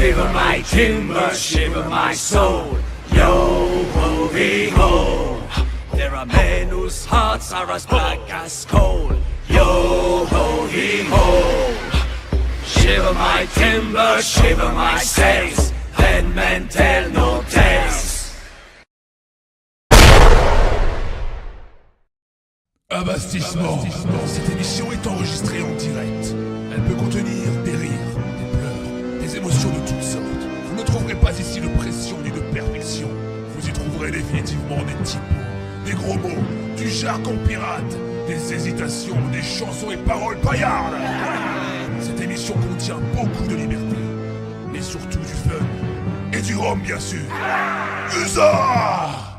Shiver my timber, shiver my soul. Yo ho hee ho. There are men whose hearts are as black as coal. Yo ho hee ho. Shiver my timber, shiver my sails. Then men tell no tales. Abastissement. Cette émission est enregistrée en direct. Elle peut contenir des rires, des pleurs, des émotions de toutes sortes. Vous ne trouverez pas ici de pression ni de perfection. Vous y trouverez définitivement des typos, des gros mots, du jargon pirate, des hésitations, des chansons et paroles paillardes. Cette émission contient beaucoup de liberté, mais surtout du fun et du rhum bien sûr. Usa!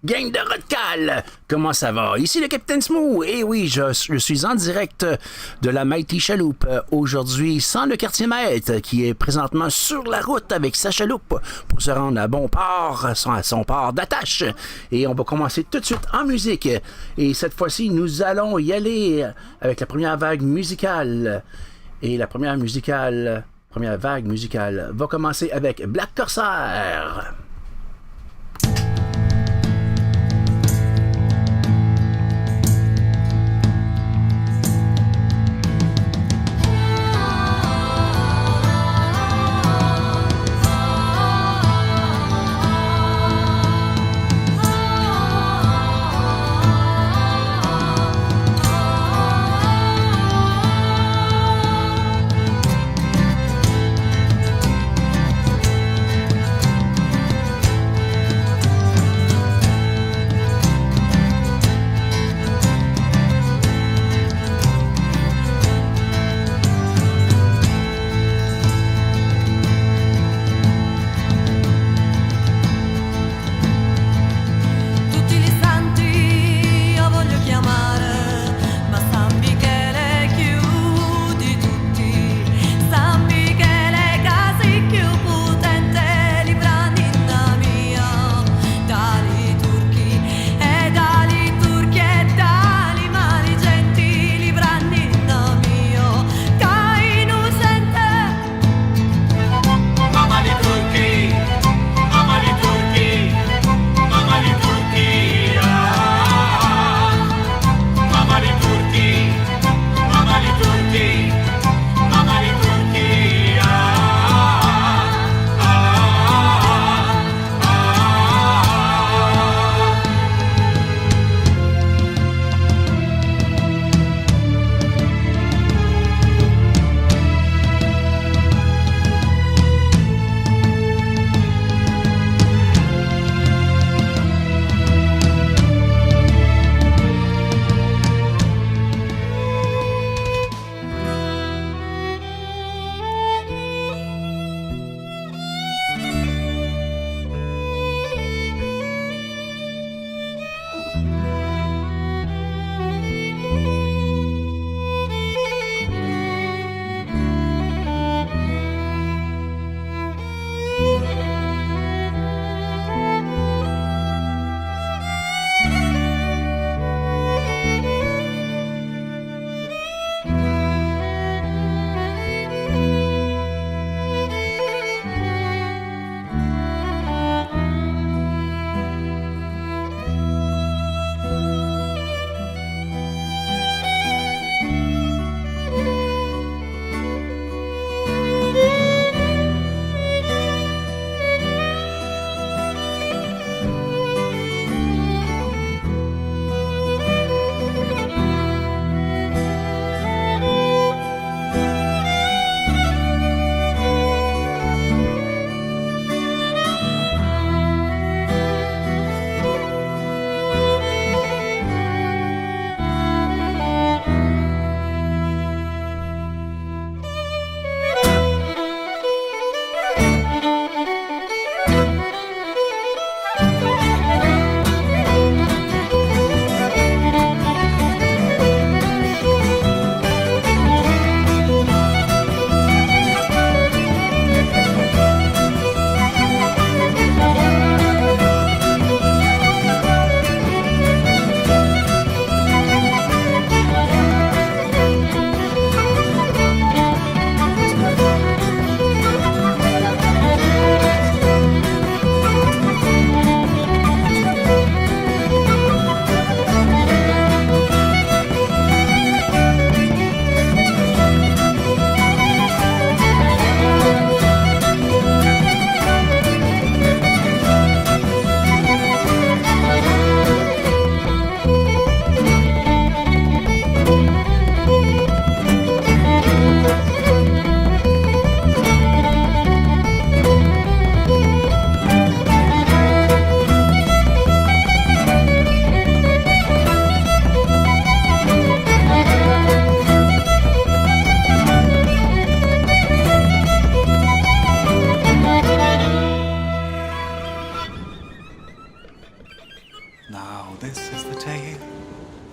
Gang de Rotcal, comment ça va? Ici le Capitaine Smooth, et oui, je suis en direct de la Mighty Chaloupe, aujourd'hui sans le quartier maître, qui est présentement sur la route avec sa chaloupe pour se rendre à bon port, à son port d'attache. Et on va commencer tout de suite en musique, et cette fois-ci, nous allons y aller avec la première vague musicale. Et la première vague musicale va commencer avec Black Corsair.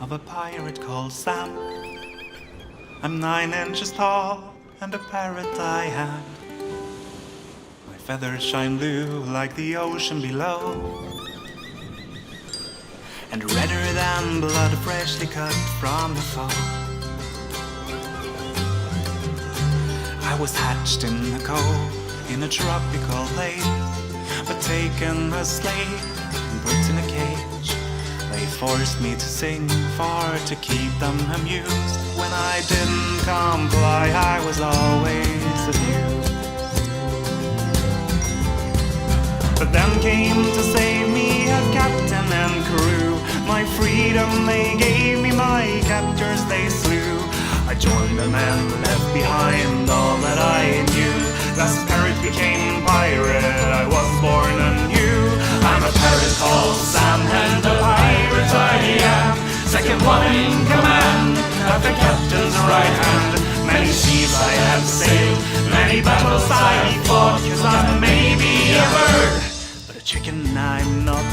of a pirate called Sam. I'm 9 inches tall and a parrot I am. My feathers shine blue like the ocean below, and redder than blood freshly cut from the foe. I was hatched in the cove in a tropical place, but taken as slave and put in a cage. They forced me to sing for to keep them amused. When I didn't comply, I was always abused. But then came to save me a captain and crew. My freedom they gave me, my captors they slew. I joined them and left behind all that I knew. Thus parrot became pirate, I was born anew. I'm a parrot called Sam, and a pirate I am. Second one in command, at the captain's right hand. Many seas I have sailed, many battles I fought. 'Cause I may be a bird, but a chicken I'm not.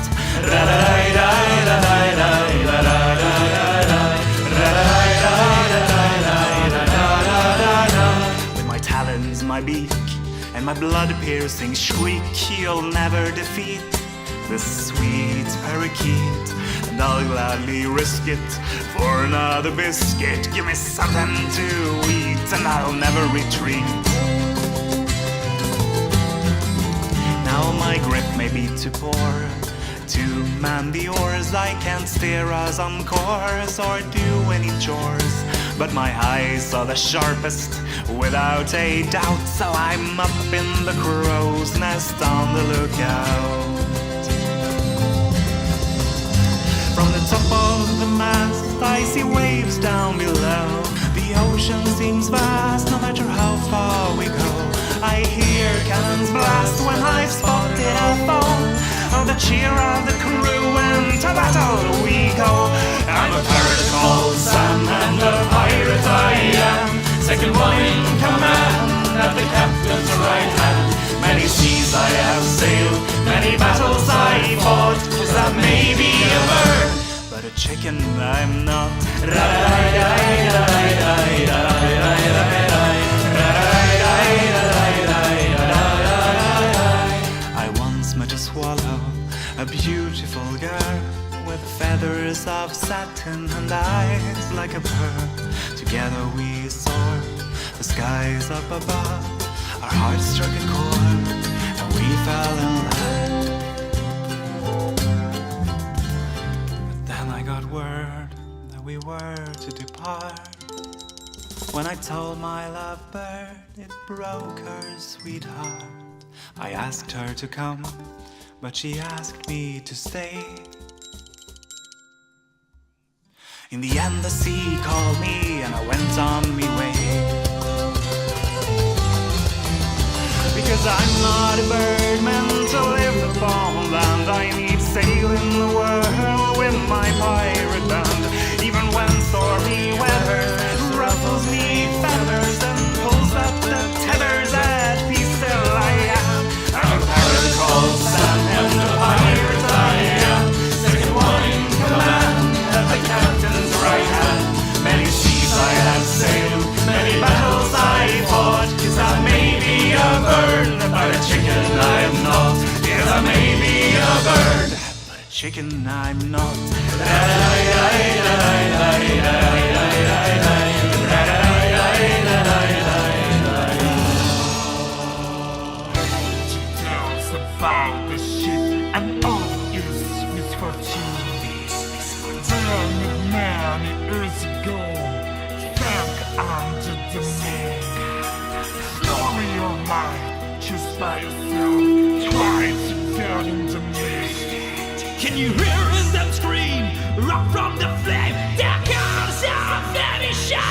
With my talons, my beak, and my blood-piercing shriek, you'll never defeat this sweet parakeet. And I'll gladly risk it for another biscuit. Give me something to eat and I'll never retreat. Now my grip may be too poor to man the oars. I can't steer us on course or do any chores, but my eyes are the sharpest without a doubt. So I'm up in the crow's nest on the lookout. From the top of the mast I see waves down below. The ocean seems vast no matter how far we go. I hear cannons blast when I've spotted a foe. Oh, the cheer of the crew and to battle we go. I'm a pirate called Sam, and a pirate I am. Second one in command, at the captain's right hand. Many seas I have sailed, many battles I fought. 'Cause I may be a bird, but a chicken I'm not. I once met a swallow, a beautiful girl, with feathers of satin and eyes like a pearl. Together we soared the skies up above. Our hearts struck a chord and we fell in love. But then I got word that we were to depart. When I told my lovebird, it broke her sweet heart. I asked her to come, but she asked me to stay. In the end the sea called me and I went on my way. Because I'm not a bird meant to live upon land. I need sail in the world with my pirate band. Even when stormy weather ruffles me feathers and pulls up the tethers, at peace still I am. I'm a pirate called Sam, and a pirate I am. Second one in command, at the captain's right hand. Many seas I have sailed, many battles I fought. 'Cause I may be a bird, but a chicken I'm not. 'Cause I may be a bird, but a chicken I'm not. About the ship and all its misfortune. Then many years ago, sank under the moon. Story of mine, choose by yourself, try to get in the mist. Can you hear them scream? Rock from the flame, there comes our finisher!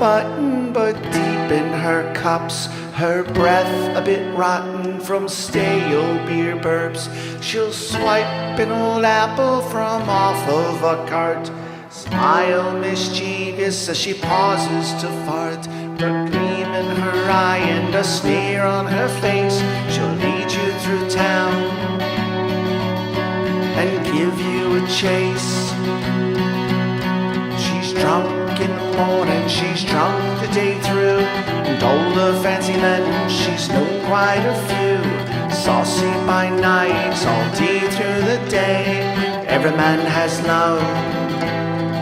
button, but deep in her cups, her breath a bit rotten from stale beer burps. She'll swipe an old apple from off of a cart, smile mischievous as she pauses to fart. A gleam in her eye and a sneer on her face, she'll lead you through town and give you a chase. She's drunk in the morning, she's drunk the day through, and all the fancy men, she's known quite a few. Saucy by night, salty through the day, every man has love,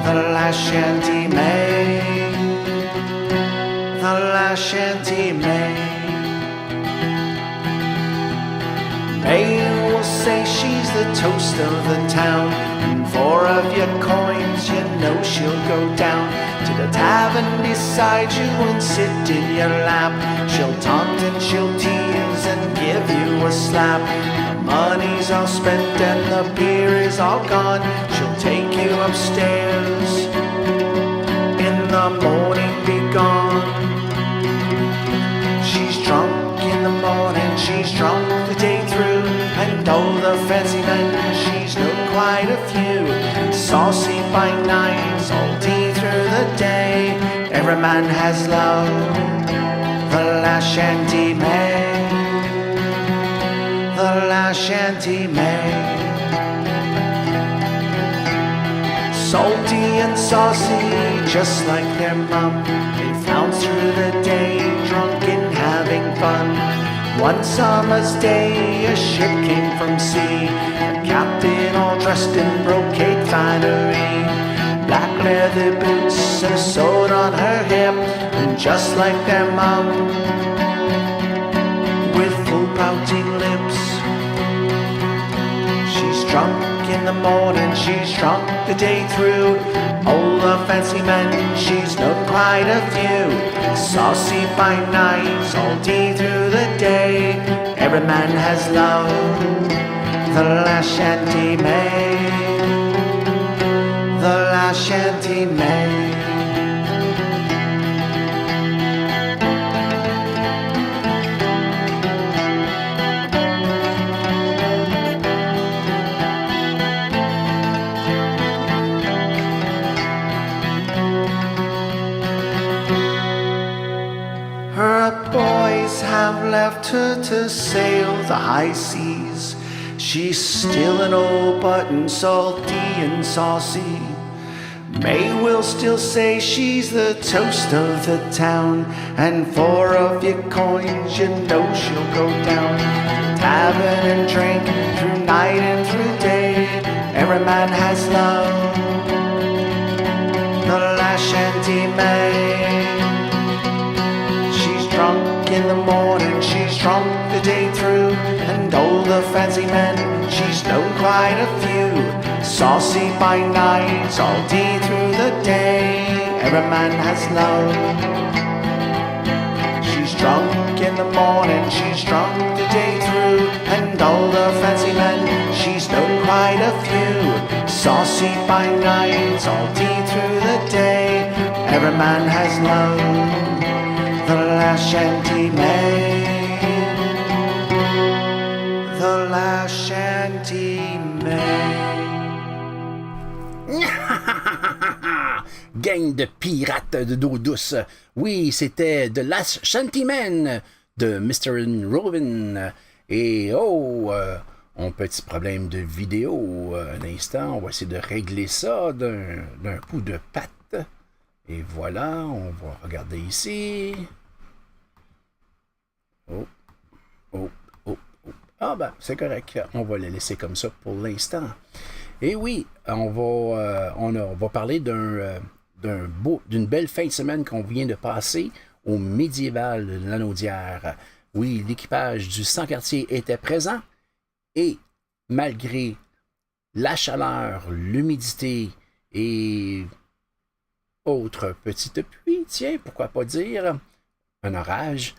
the last shanty maid, the last shanty maid. May will say she's the toast of the town, and for of your coins you know she'll go down to the tavern beside you and sit in your lap. She'll taunt and she'll tease and give you a slap. The money's all spent and the beer is all gone, she'll take you upstairs, in the morning be gone. She's drunk in the morning, she's drunk the day through, and all the fancy men, she's known quite a few. Saucy by night, salty through the day, every man has love, the last shanty maid, the last shanty maid. Salty and saucy, just like their mum, they flounce through the day, drunk and having fun. One summer's day, a ship came from sea, a captain all dressed in brocade finery, black leather boots and a sword on her hip, and just like their mum, with full pouting lips. She's drunk in the morning, she's drunk the day through, all the fancy men, she's known quite a few. Saucy by night, salty through the day, every man has love, the last shanty maid, the last shanty maid. Her boys have left her to sail the high seas. She's still an old button, salty and saucy. May will still say she's the toast of the town, and for of your coins you know she'll go down to tavern and drink through night and through day. Every man has love, the last shanty maid. Drunk in the morning, she's drunk the day through, and all the fancy men, she's known quite a few. Saucy by night, salty through the day, every man has love. She's drunk in the morning, she's drunk the day through, and all the fancy men, she's known quite a few. Saucy by night, salty through the day, every man has love, the last shanty maid, the last shanty maid. Gang de pirates de dos douce. Oui, c'était The Last Shantyman de Mr. Robin. Et un petit problème de vidéo. Un instant, on va essayer de régler ça d'un coup de patte. Et voilà, on va regarder ici. Ah ben, c'est correct. On va les laisser comme ça pour l'instant. Et oui, on va parler d'une belle fin de semaine qu'on vient de passer au médiéval de Lanaudière. Oui, l'équipage du 100 quartier était présent et malgré la chaleur, l'humidité et autre petite pluie, tiens, pourquoi pas dire, un orage,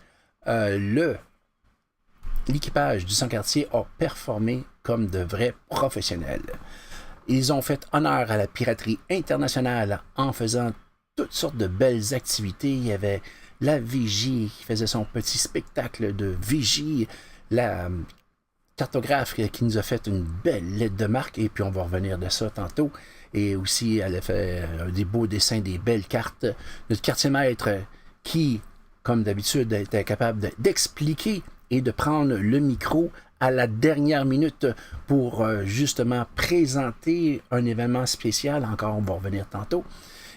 l'équipage du 100 quartier a performé comme de vrais professionnels. Ils ont fait honneur à la piraterie internationale en faisant toutes sortes de belles activités. Il y avait la vigie qui faisait son petit spectacle de vigie, la cartographe qui nous a fait une belle lettre de marque, et puis on va revenir de ça tantôt. Et aussi, elle a fait des beaux dessins, des belles cartes. Notre quartier maître qui, comme d'habitude, était capable d'expliquer et de prendre le micro à la dernière minute pour justement présenter un événement spécial. Encore, on va revenir tantôt.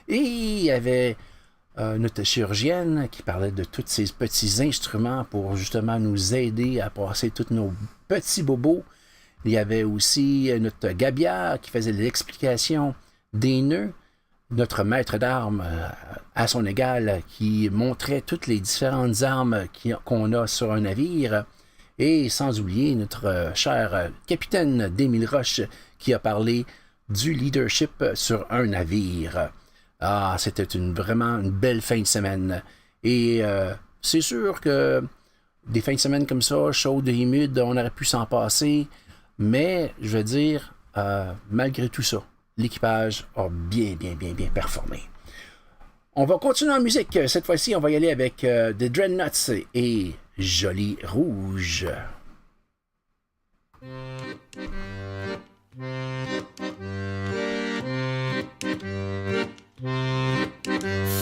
Et il y avait notre chirurgienne qui parlait de tous ces petits instruments pour justement nous aider à passer tous nos petits bobos. Il y avait aussi notre gabiard qui faisait l'explication des nœuds. Notre maître d'armes à son égal qui montrait toutes les différentes armes qu'on a sur un navire. Et sans oublier notre cher capitaine d'Émile Roche qui a parlé du leadership sur un navire. Ah, c'était vraiment une belle fin de semaine. Et c'est sûr que des fins de semaine comme ça, chaudes et humides, on aurait pu s'en passer. Mais, je veux dire, malgré tout ça, l'équipage a bien performé. On va continuer en musique. Cette fois-ci, on va y aller avec The Dreadnoughts et Joli Rouge.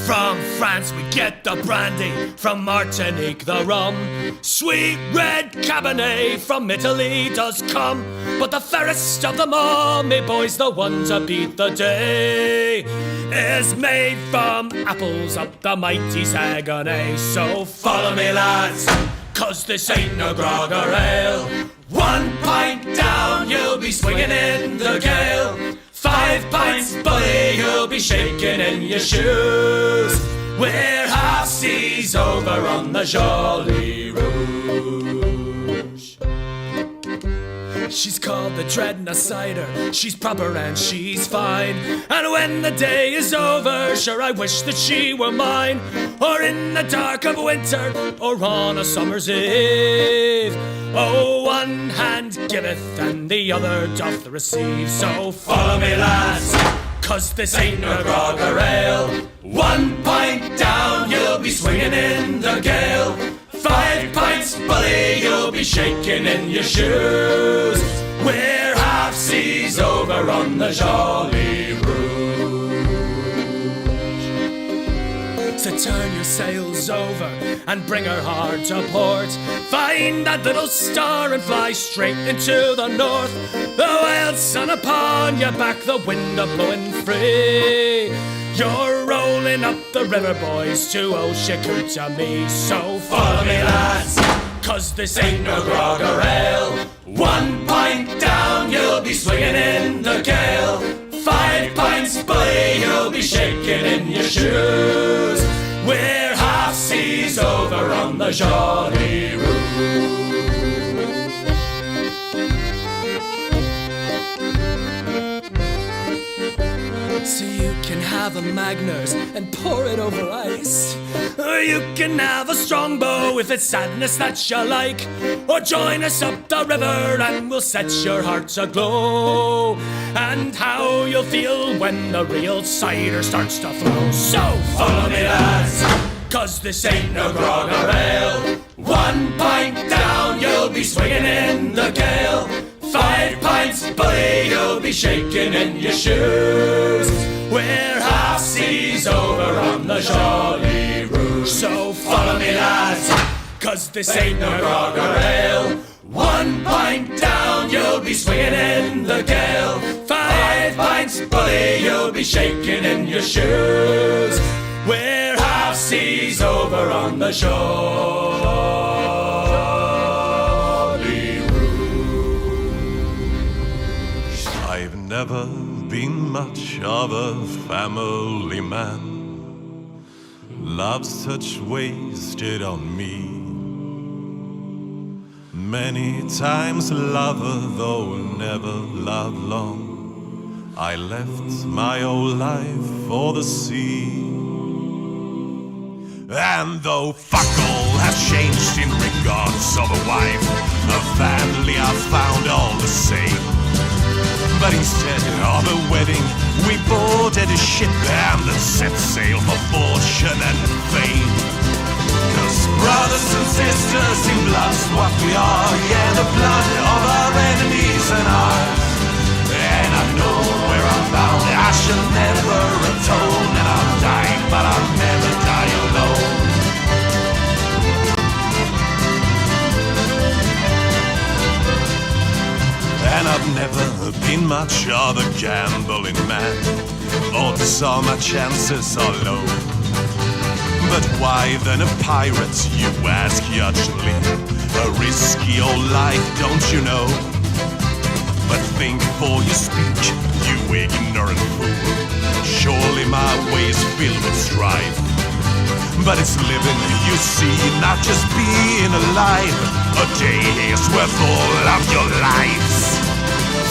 From France we get the brandy, from Martinique the rum. Sweet red Cabernet from Italy does come. But the fairest of them all, me boys, the one to beat the day, is made from apples up the mighty Saguenay. So follow me, lads, 'cause this ain't no grog or ale. 1 pint down, you'll be swinging in the gale. 5 pints, buddy, you'll be shaking in your shoes. We're half seas over on the Jolly Rouge. She's called the Dreadnought Cider, she's proper and she's fine. And when the day is over, sure I wish that she were mine. Or in the dark of winter, or on a summer's eve. Oh, one hand giveth and the other doth receive. So follow me, lads, 'cause this ain't no grog or ale. 1 pint down, you'll be swinging in the gale. 5 pints, bully, you'll be shaking in your shoes. We're half seas over on the Jolly Rouge. So turn your sails over and bring her hard to port. Find that little star and fly straight into the north. The wild sun upon your back, the wind a blowing free. You're rolling up the river, boys, to Oshikootami. So follow me, lads, 'cause this ain't no grog or ale. 1 pint down, you'll be swinging in the gale. 5 pints, buddy, you'll be shaking in your shoes. We're half seas over on the Jolly Rouge. So you can have a Magners and pour it over ice, or you can have a Strongbow if it's sadness that you like, or join us up the river and we'll set your hearts aglow. And how you'll feel when the real cider starts to flow. So follow me, lads, 'cause this ain't no grog or ale. 1 pint down, you'll be swinging in the gale. 5 pints, buddy, you'll be shaking in your shoes. We're half seas over on the Jolly Rouge. So follow me, lads, 'cause this ain't no grog or ale. 1 pint down, you'll be swinging in the gale. 5 pints, buddy, you'll be shaking in your shoes. We're half seas over on the shore. Never been much of a family man. Love's touch wasted on me. Many times a lover, though never loved long. I left my old life for the sea. And though fuck all has changed in regards of a wife, a family I found all the same. But instead of a wedding, we boarded a ship and set sail for fortune and fame. 'Cause brothers and sisters in blood's what we are, yeah, the blood of our enemies and ours. And I know where I'm bound, I shall never atone, and I'll die, but I'll never die alone. And I've never been much of a gambling man. Odds are my chances are low. But why then a pirate, you ask actually? A risky old life, don't you know? But think before you speak, you ignorant fool. Surely my way is filled with strife. But it's living, you see, not just being alive. A day is worth all of your lives.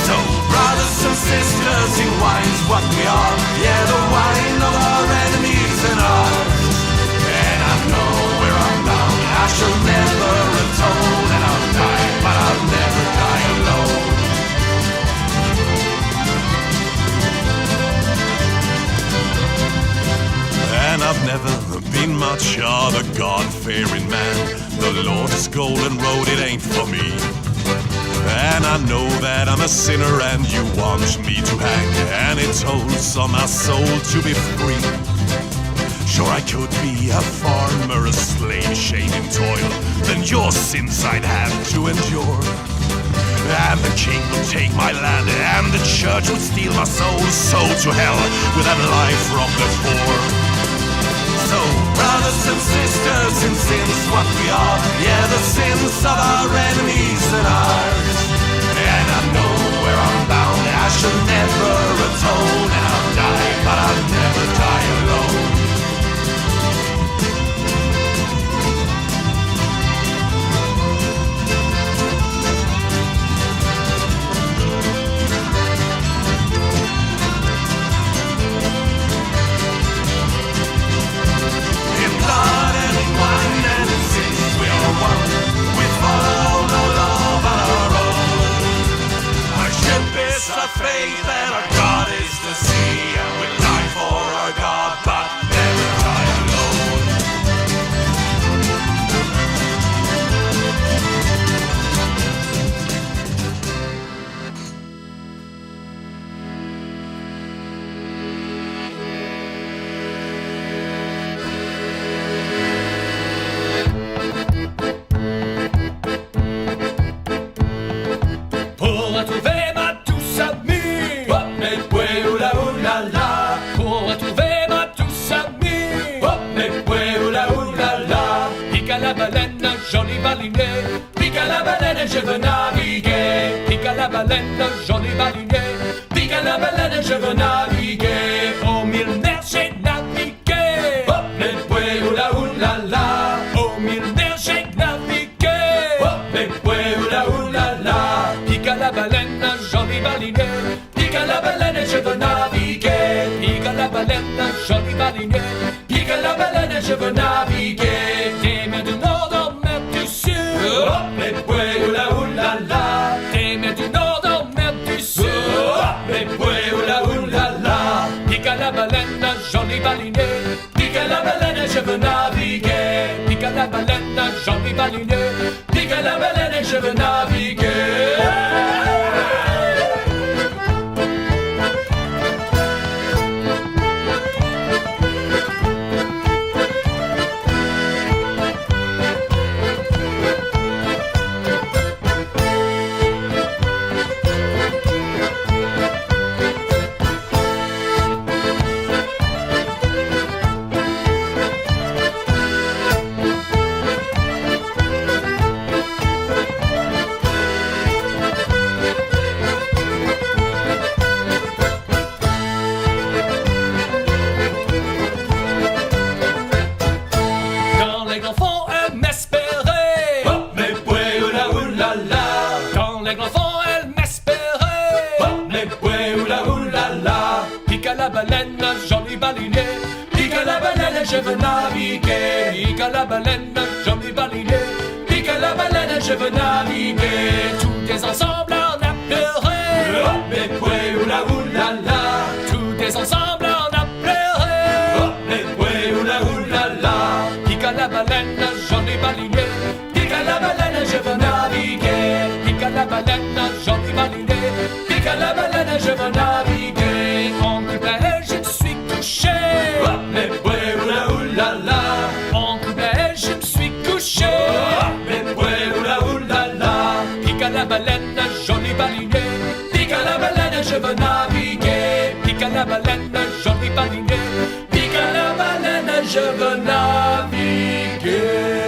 So brothers and sisters in wine's what we are. Yeah, the wine of our enemies and ours. And I know where I'm bound, I shall never atone. And I'll die, but I'll never die alone. And I've never been much of a God-fearing man. The Lord's golden road, it ain't for me. And I know that I'm a sinner and you want me to hang. And it tolls on my soul to be free. Sure, I could be a farmer, a slave, shame and toil. Then your sins I'd have to endure. And the king would take my land, and the church would steal my soul. So to hell with that life from before. So, brothers and sisters in sin's what we are. Yeah, the sins of our enemies and ours. And I know where I'm bound, I shall never atone. And I'll die, but I'll never die alone. Faith and our God is the sea, and we die for our God, but never die alone. Pour retrouver ma douce amie, hop les bouées, oula oula la. Pour retrouver ma douce amie, hop les bouées, oula oula la. Pique à la baleine, joli baliné, pique à la baleine, je veux naviguer. Pique à la baleine, joli baliné, pique à la baleine, je veux naviguer. Au mille mers, j'ai navigué, hop les bouées, oula oula la. Au mille mers, j'ai navigué, hop les bouées, oula oula la. Pique à la baleine, joli baliné, pique à la baleine, je veux naviguer. Pique à la baleine, joli baliné, pique à la baleine, je veux naviguer. Des mers du nord en mer du sud, hop les bouées, oula oula la. Des mers du nord en mer du sud, hop les bouées, oula oula la. Pique à la baleine, joli baliné, pique à la baleine, je veux naviguer. Pique à la baleine, joli baliné, pique à la baleine, je veux naviguer. Jolie baliné, pique à la baleine, je veux naviguer. Pique à la baleine, jolie baliné, pique à la baleine, je veux naviguer. Tous les ensembles en a pleuré. j'en ai mal l'idée. Pique à la baleine, je veux naviguer. En couplet, je me suis couché. Mais ouais, oula, oulala. En couplet, je me suis couché. Mais ouais, oula, oulala. Pique à la baleine, j'en ai mal l'idée. Pique à la baleine, je veux naviguer. Pique à la baleine, j'en ai pas l'idée. Pique à la baleine, je veux naviguer.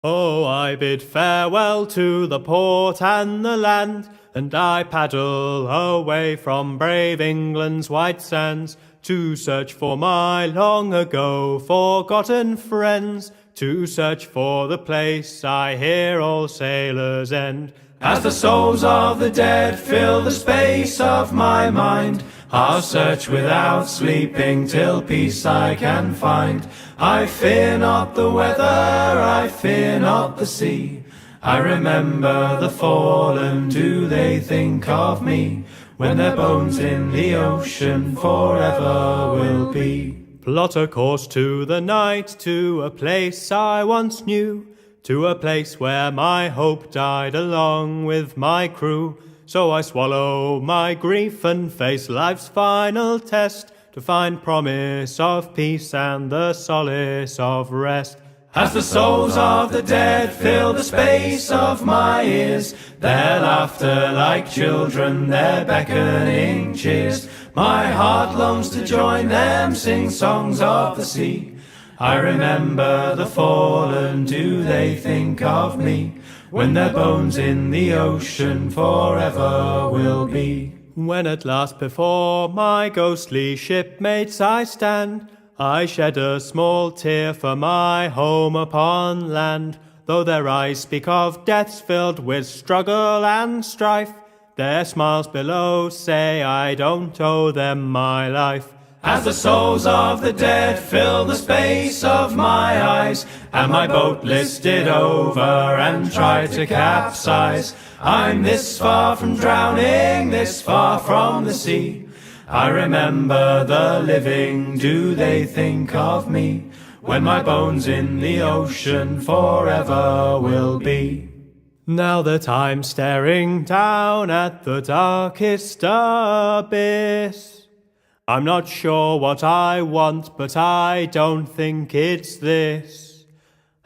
Oh, I bid farewell to the port and the land, and I paddle away from brave England's white sands, to search for my long ago forgotten friends, to search for the place I hear all sailors end. As the souls of the dead fill the space of my mind, I'll search without sleeping till peace I can find. I fear not the weather, I fear not the sea. I remember the fallen, do they think of me, when their bones in the ocean forever will be. Plot a course to the night, to a place I once knew, to a place where my hope died along with my crew. So I swallow my grief and face life's final test, to find promise of peace and the solace of rest. As the souls of the dead fill the space of my ears, their laughter like children, their beckoning cheers, my heart longs to join them, sing songs of the sea. I remember the fallen, do they think of me, when their bones in the ocean forever will be. When at last before my ghostly shipmates I stand, I shed a small tear for my home upon land. Though their eyes speak of deaths filled with struggle and strife, their smiles below say I don't owe them my life. As the souls of the dead fill the space of my eyes, and my boat listed over and tried to capsize, I'm this far from drowning, this far from the sea. I remember the living, do they think of me, when my bones in the ocean forever will be. Now that I'm staring down at the darkest abyss, I'm not sure what I want, but I don't think it's this.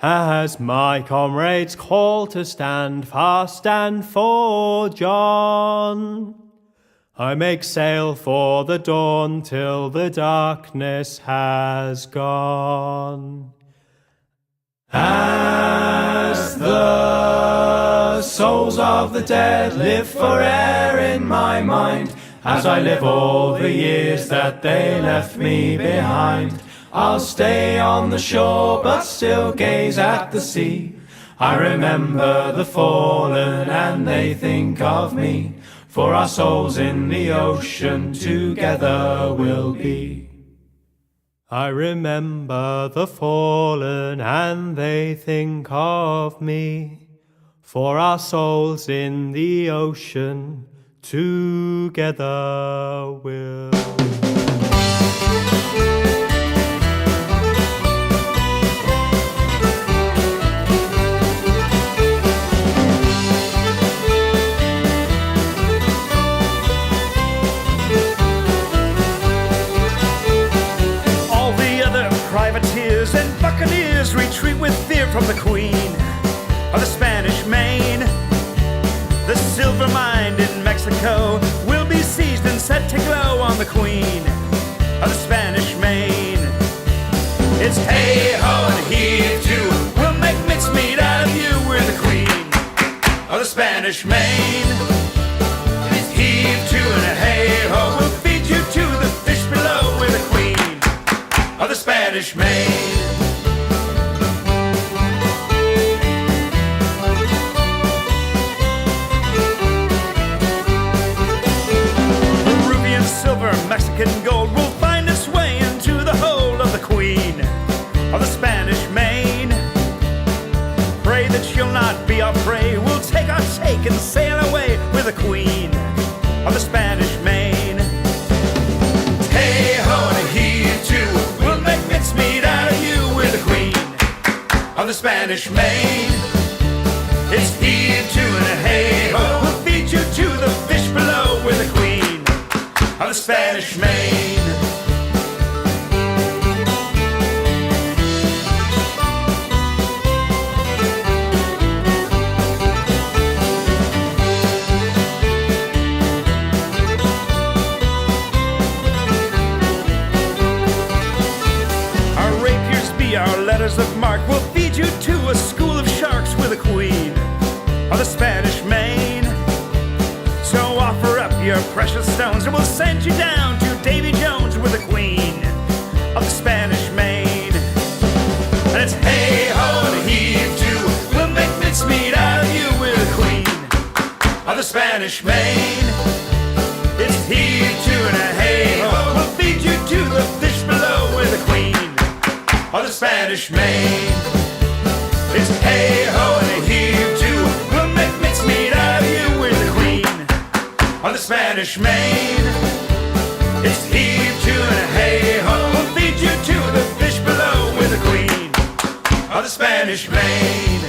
As my comrades call to stand fast and for John, I make sail for the dawn till the darkness has gone. As the souls of the dead live forever in my mind, as I live all the years that they left me behind, I'll stay on the shore but still gaze at the sea. I remember the fallen and they think of me, for our souls in the ocean together will be. I remember the fallen and they think of me, for our souls in the ocean together will. All the other privateers and buccaneers retreat with fear from the Queen of the Spanish Main. The silver mine in Mexico will be seized and set to glow on the Queen of the Spanish Main. It's hey-ho and heave-to, we'll make mincemeat out of you. We're the Queen of the Spanish Main. It's heave-to and a hey-ho, we'll feed you to the fish below. We're the Queen of the Spanish Main. Mexican gold will find its way into the hold of the Queen of the Spanish Main. Pray that she'll not be our prey, we'll take our take and sail away with the Queen of the Spanish Main. Hey-ho and a heave-to, we'll make mincemeat out of you. We're the Queen of the Spanish Main. It's heave-to and a hey-ho, we'll feed you to the fish below. We're the Queen of the Spanish Main. Our rapiers be our letters of marque, we'll feed you to a school of sharks Spanish Main. So offer up your precious stones and we'll send you down to Davy Jones with the Queen of the Spanish Main. And it's hey-ho and heave-to, we'll make mincemeat out of you with the Queen of the Spanish Main. It's heave-to and a hey-ho, we'll feed you to the fish below with the Queen of the Spanish Main. It's hey-ho and a heave-to, we'll make mincemeat out of you with the Queen of the Spanish Main. It's heave-to and a hey-ho, we'll feed you to the fish below with the Queen of the Spanish Main.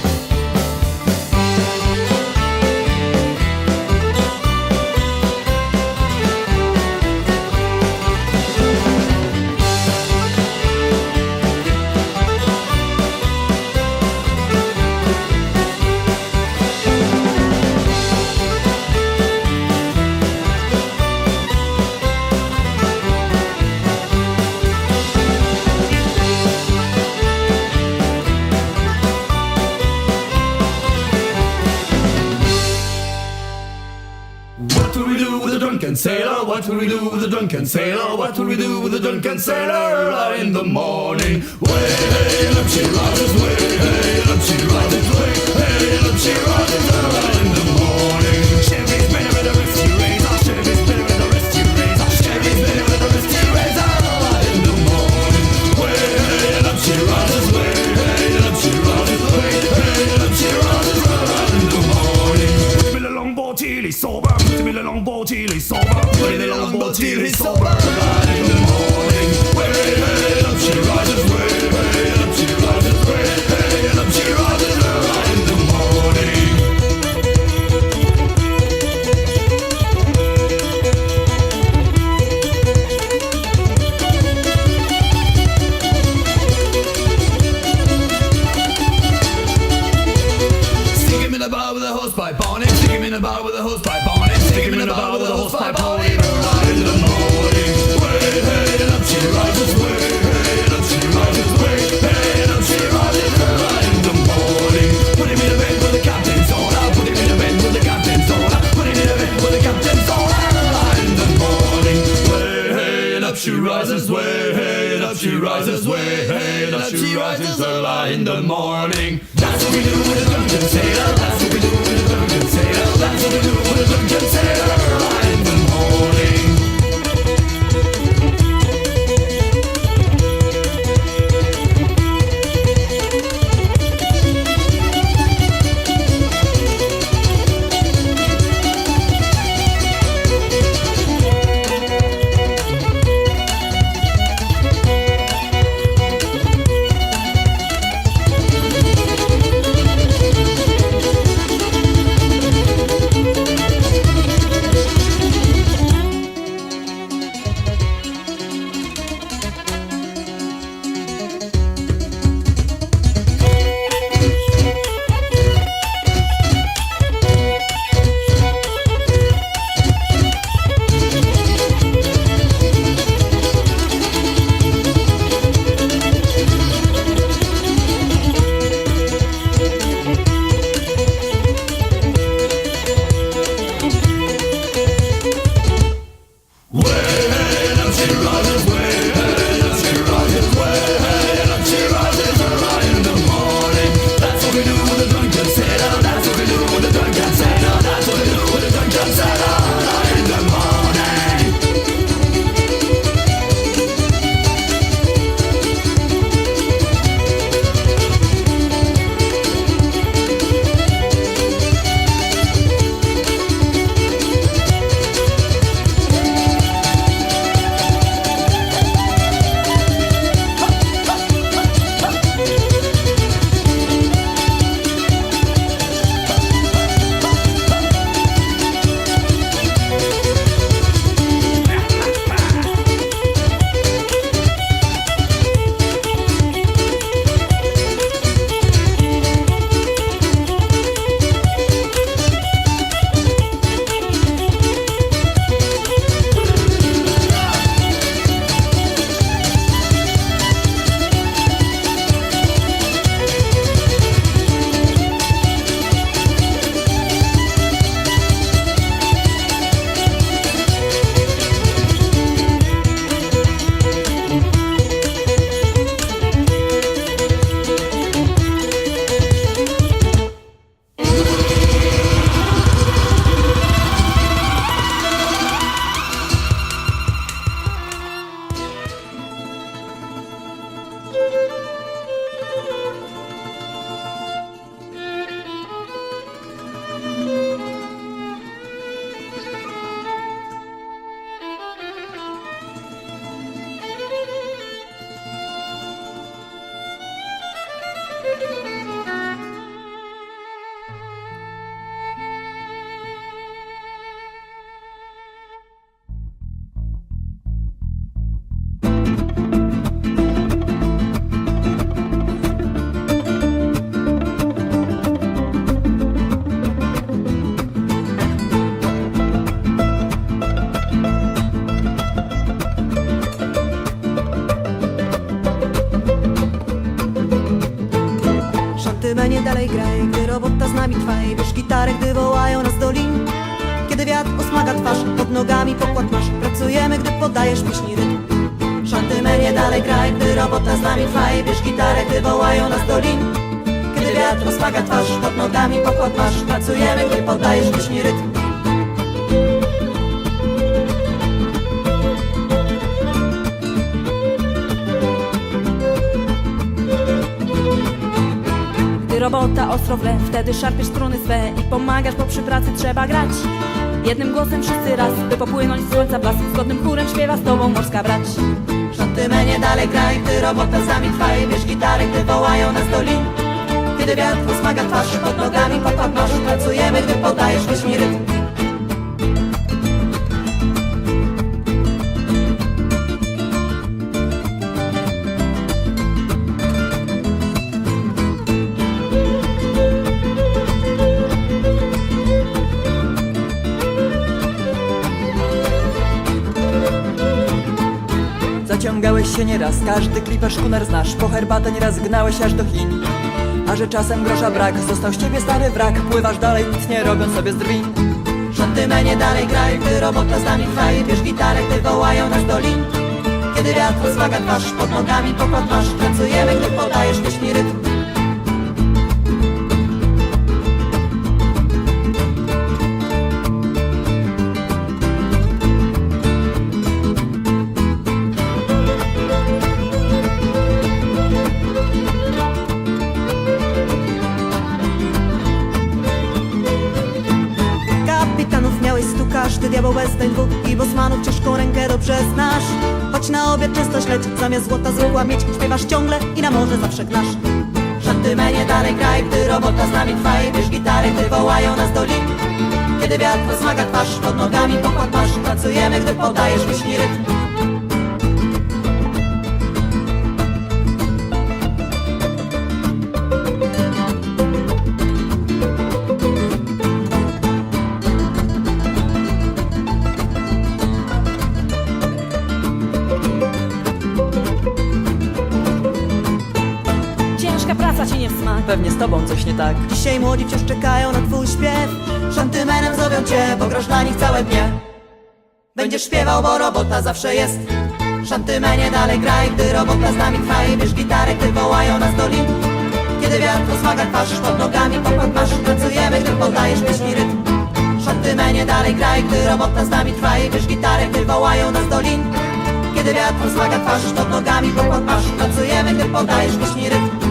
What will we do with a drunken sailor? What will we do with a drunken sailor? What will we do with a drunken sailor in the morning? Way, hey, up she rises, way, hey, up she rises, way, hey, up she rises in the morning. Chevy's better with a risky razor, Chevy's better with a risky razor, Chevy's better with a risky razor in the morning. Way, hey, up she rises, way, hey, up she rises, way, hey, up she rises in the morning. Put him in the longboard till he's sober. Put him in the longboard till he's sober. Put him in the longboard till he's sober. In the morning, way, hey, up she rises, way, hey, up she rises, way, hey, up she rises in the morning. Stick him in a bar with a hosepipe on it. Stick him in a bar with a hosepipe on it. Stick him in a bar with a hosepipe on it. Right in the morning, way, hey, and up she rises, way, hey, and up she rises, way, hey, and up she rises right in the morning. Put him in a bed with the captain's order. Put him in a bed with the captain's order. Put him in a bed with the captain's order. Right in the morning, way, hey, and up she rises, way, hey, and up she rises, way, hey, and up she rises early in the morning. That's what we do with a drunken sailor. That's what we do with a drunken sailor. That's what we do with a drunken sailor in the morning. Szantymenie dalej graj, gdy robota z nami trwa i wiesz gitarę, gdy wołają nas do lin. Kiedy wiatr osmaga twarz, pod nogami pokład masz. Pracujemy, gdy podajesz pieśni rytm. Szantymenie dalej graj, gdy robota z nami trwa i bierz gitarę, gdy wołają nas do lin. Kiedy wiatr osmaga twarz, pod nogami pokład masz. Pracujemy, gdy podajesz pieśni rytm. Gdy robota ostro wle, wtedy szarpiesz struny swe i pomagasz, bo przy pracy trzeba grać. Jednym głosem wszyscy raz, by popłynąć z słońca blask. Zgodnym chórem śpiewa z tobą morska brać. Szantymenie dalej graj, gdy robota z nami trwa i bierz gitarę, gdy wołają nas do lin. Kiedy wiatr osmaga twarz, pod nogami pokład masz. Pracujemy, gdy podajesz pieśni rytm. Zaciągałeś się nieraz, każdy kliper szkuner znasz. Po herbatę nieraz gnałeś aż do Chin. A że czasem grosza brak, został z ciebie stary wrak. Pływasz dalej, nic nie robiąc sobie z drwin. Szantymenie dalej graj, gdy robota z nami trwa i bierz gitarę, gdy wołają nas do lin. Kiedy wiatr osmaga twarz, pod nogami pokład masz. Pracujemy, gdy podajesz pieśni rytm. Kapitanów miałeś stu, każdy diabeł bez zdań dwóch. I bosmanów ciężką rękę dobrze znasz. Choć na obiad często śledź, zamiast złota zwykła mieć. Śpiewasz ciągle i na morze zawsze gnasz. Szantymenie dalej graj, gdy robota z nami trwa i bierz gitarę, gdy wołają nas do lin. Kiedy wiatr osmaga twarz, pod nogami pokład masz. Pracujemy, gdy podajesz pieśni rytm. Ciężka praca ci nie w smak. Pewnie z tobą coś nie tak. Dzisiaj młodzi wciąż czekają na twój śpiew. Szantymenem zowią cię, bo grasz dla nich całe dnie. Będziesz śpiewał, bo robota zawsze jest. Szantymenie dalej graj, gdy robota z nami trwa i bierz gitarę, gdy wołają nas do lin. Kiedy wiatr osmaga twarz, pod nogami pokład masz. Pracujemy, gdy podajesz pieśni rytm. Szantymenie dalej graj, gdy robota z nami trwa i bierz gitarę, gdy wołają nas do lin. Kiedy wiatr osmaga twarz, pod nogami pokład masz. Pracujemy, gdy podajesz pieśni rytm.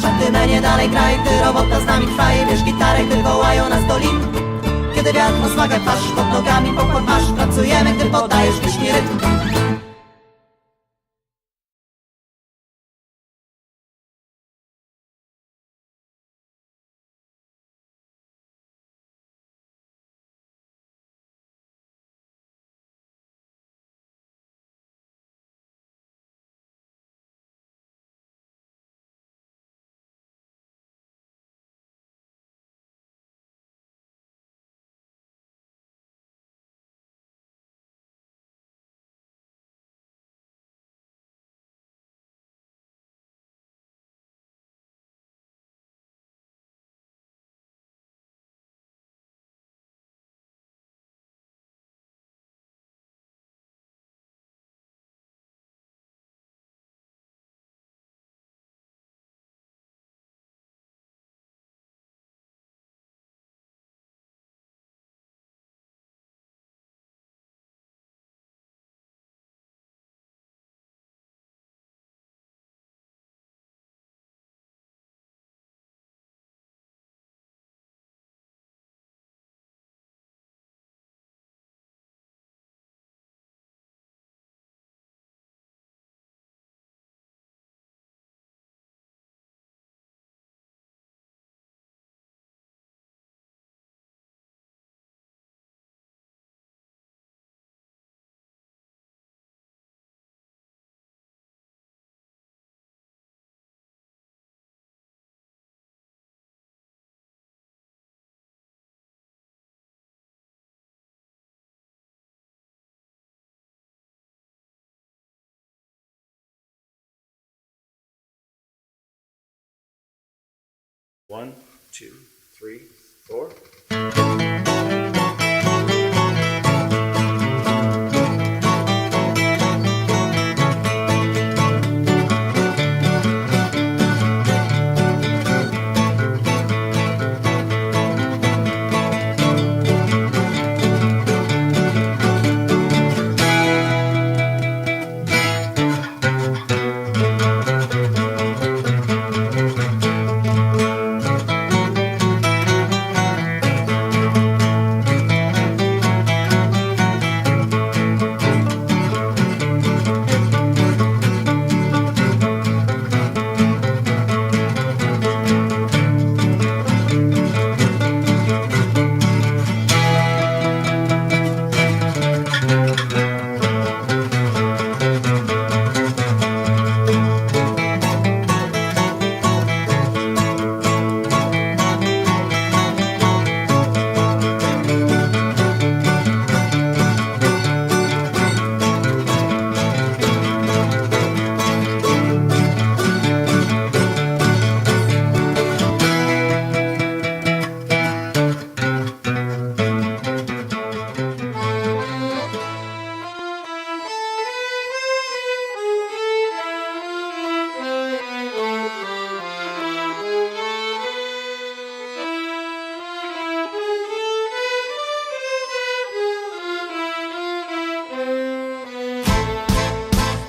Szantymenie dalej graj, gdy robota z nami trwa i bierz gitarę, gdy wołają nas do lin. Kiedy wiatr osmaga twarz, pod nogami pokład masz. Pracujemy, gdy podajesz pieśni rytm. 1, 2, 3, 4.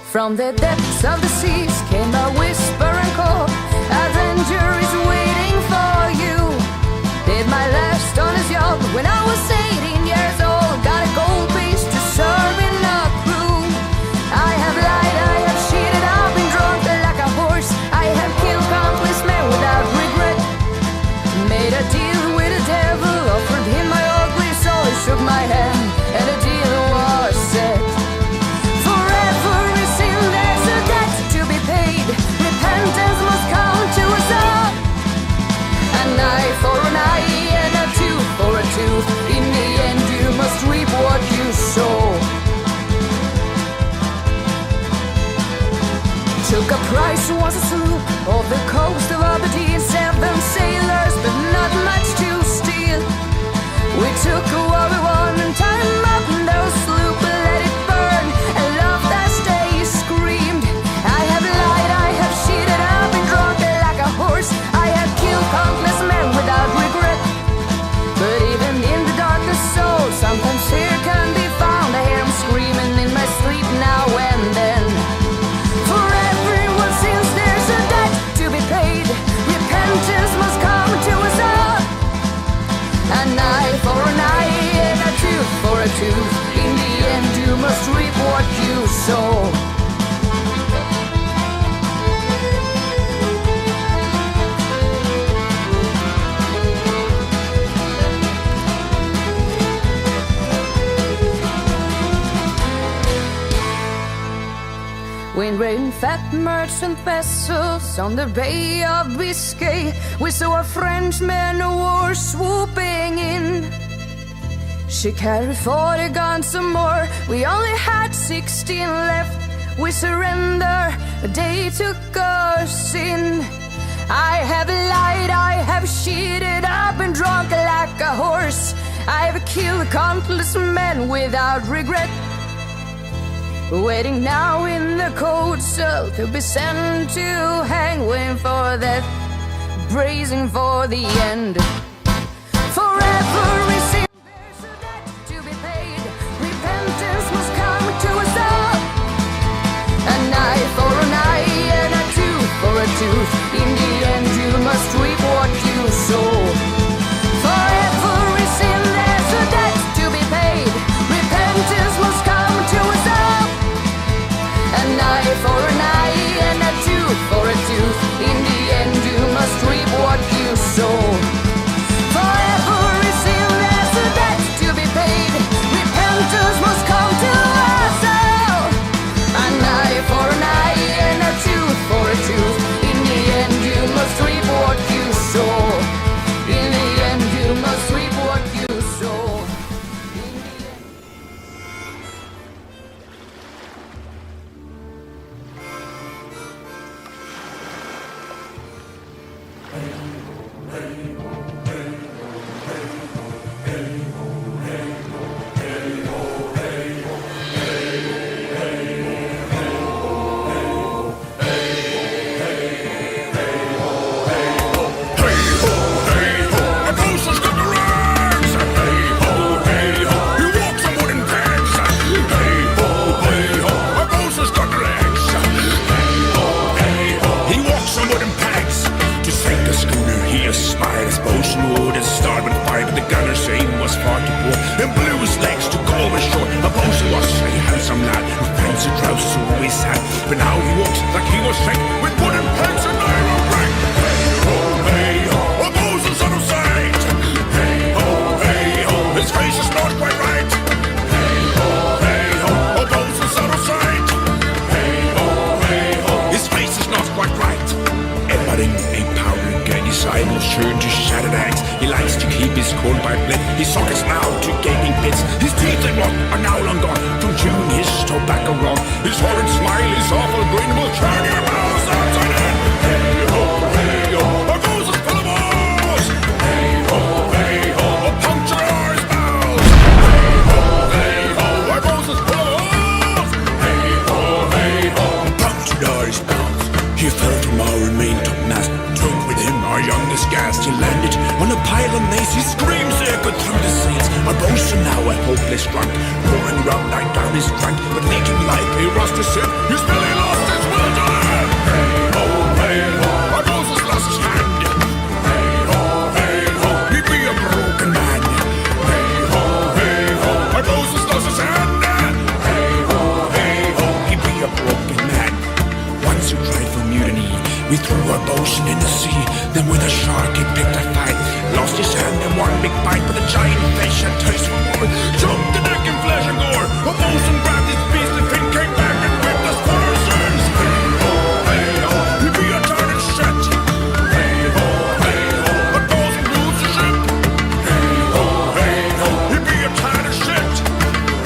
From the depths of the seas came a whisper and call, adventure is waiting for you. Did my last on his yacht when I was 18 years old. Got a gold piece to serve in a crew. I have lied, I have cheated, I've been drunk like a horse. I have killed countless men without regret. Made a deal with the devil, offered him my ugly soul. He shook my hand and the deal was set. Repentance must come to us all. An eye for an eye and a tooth for a tooth. In the end you must reap what you sow. Took a price, was a sloop off the coast of Aberdeen. 7 sailors but not much to steal. We took what we won and tied them up in those sloop and let it burn. And love that day screamed, I have lied, I have cheated, I've been drunk like a horse. I have killed countless men without regret. But even in the darkest soul, sometimes fear can be found. I hear him screaming in my sleep now and then. For everyone since there's a debt to be paid, repentance must come to us all. An eye for an eye and a tooth for a tooth. In the end you must reap what you sow. When rain fat merchant vessels on the Bay of Biscay, we saw a Frenchman of war swooping in. She carried 40 guns or more, we only had 16 left. We surrender, they took us in. I have lied, I have cheated, I've been drunk like a horse. I have killed countless men without regret. Waiting now in the cold cell to be sent to hang, waiting for that, bracing for the end. Forever we sin, there's a debt to be paid. Repentance must come to us all. An eye for an eye and a tooth for a tooth. In the end you must reap what you sow. Forever we sin, there's a debt to be paid. Repentance must come to us all. An eye for an eye and a tooth for a tooth. In the end you must reap what you sow. his cold by blade. His sockets now to gaping pits. His teeth and rock are now long gone from chewing his tobacco wrong. His horrid smile is awful green will turn your mouth outside in. Hey ho, our goes is full of balls. Hey ho, a puncture his mouth. Hey ho, our goes is full of balls. Hey ho, punctured his mouth. He fell from our main topmast. Took with him our youngest gas. He landed on a pile of mace. He screams echoed through the sails. Our bosun now a hopeless drunk, pouring rum right down his trunk, but leaking like a rusty ship. His belly lost his will to live. Hey ho, our bosun's lost his hand. Hey ho, he be a broken man. Hey ho, our bosun's lost his hand. Hey ho, he be a broken man. Once you tried for mutiny, we threw our bosun in the sea. Then with a shark he picked a fight. Lost his hand in one big bite, but a giant fish had taste for more. Choked the neck in flesh and gore. A bosun grabbed his beast and fin came back and whipped us for our sins. Hey ho, he be a turning shit. Hey ho, a bosun lose the ship. Hey ho, he be a turning shit.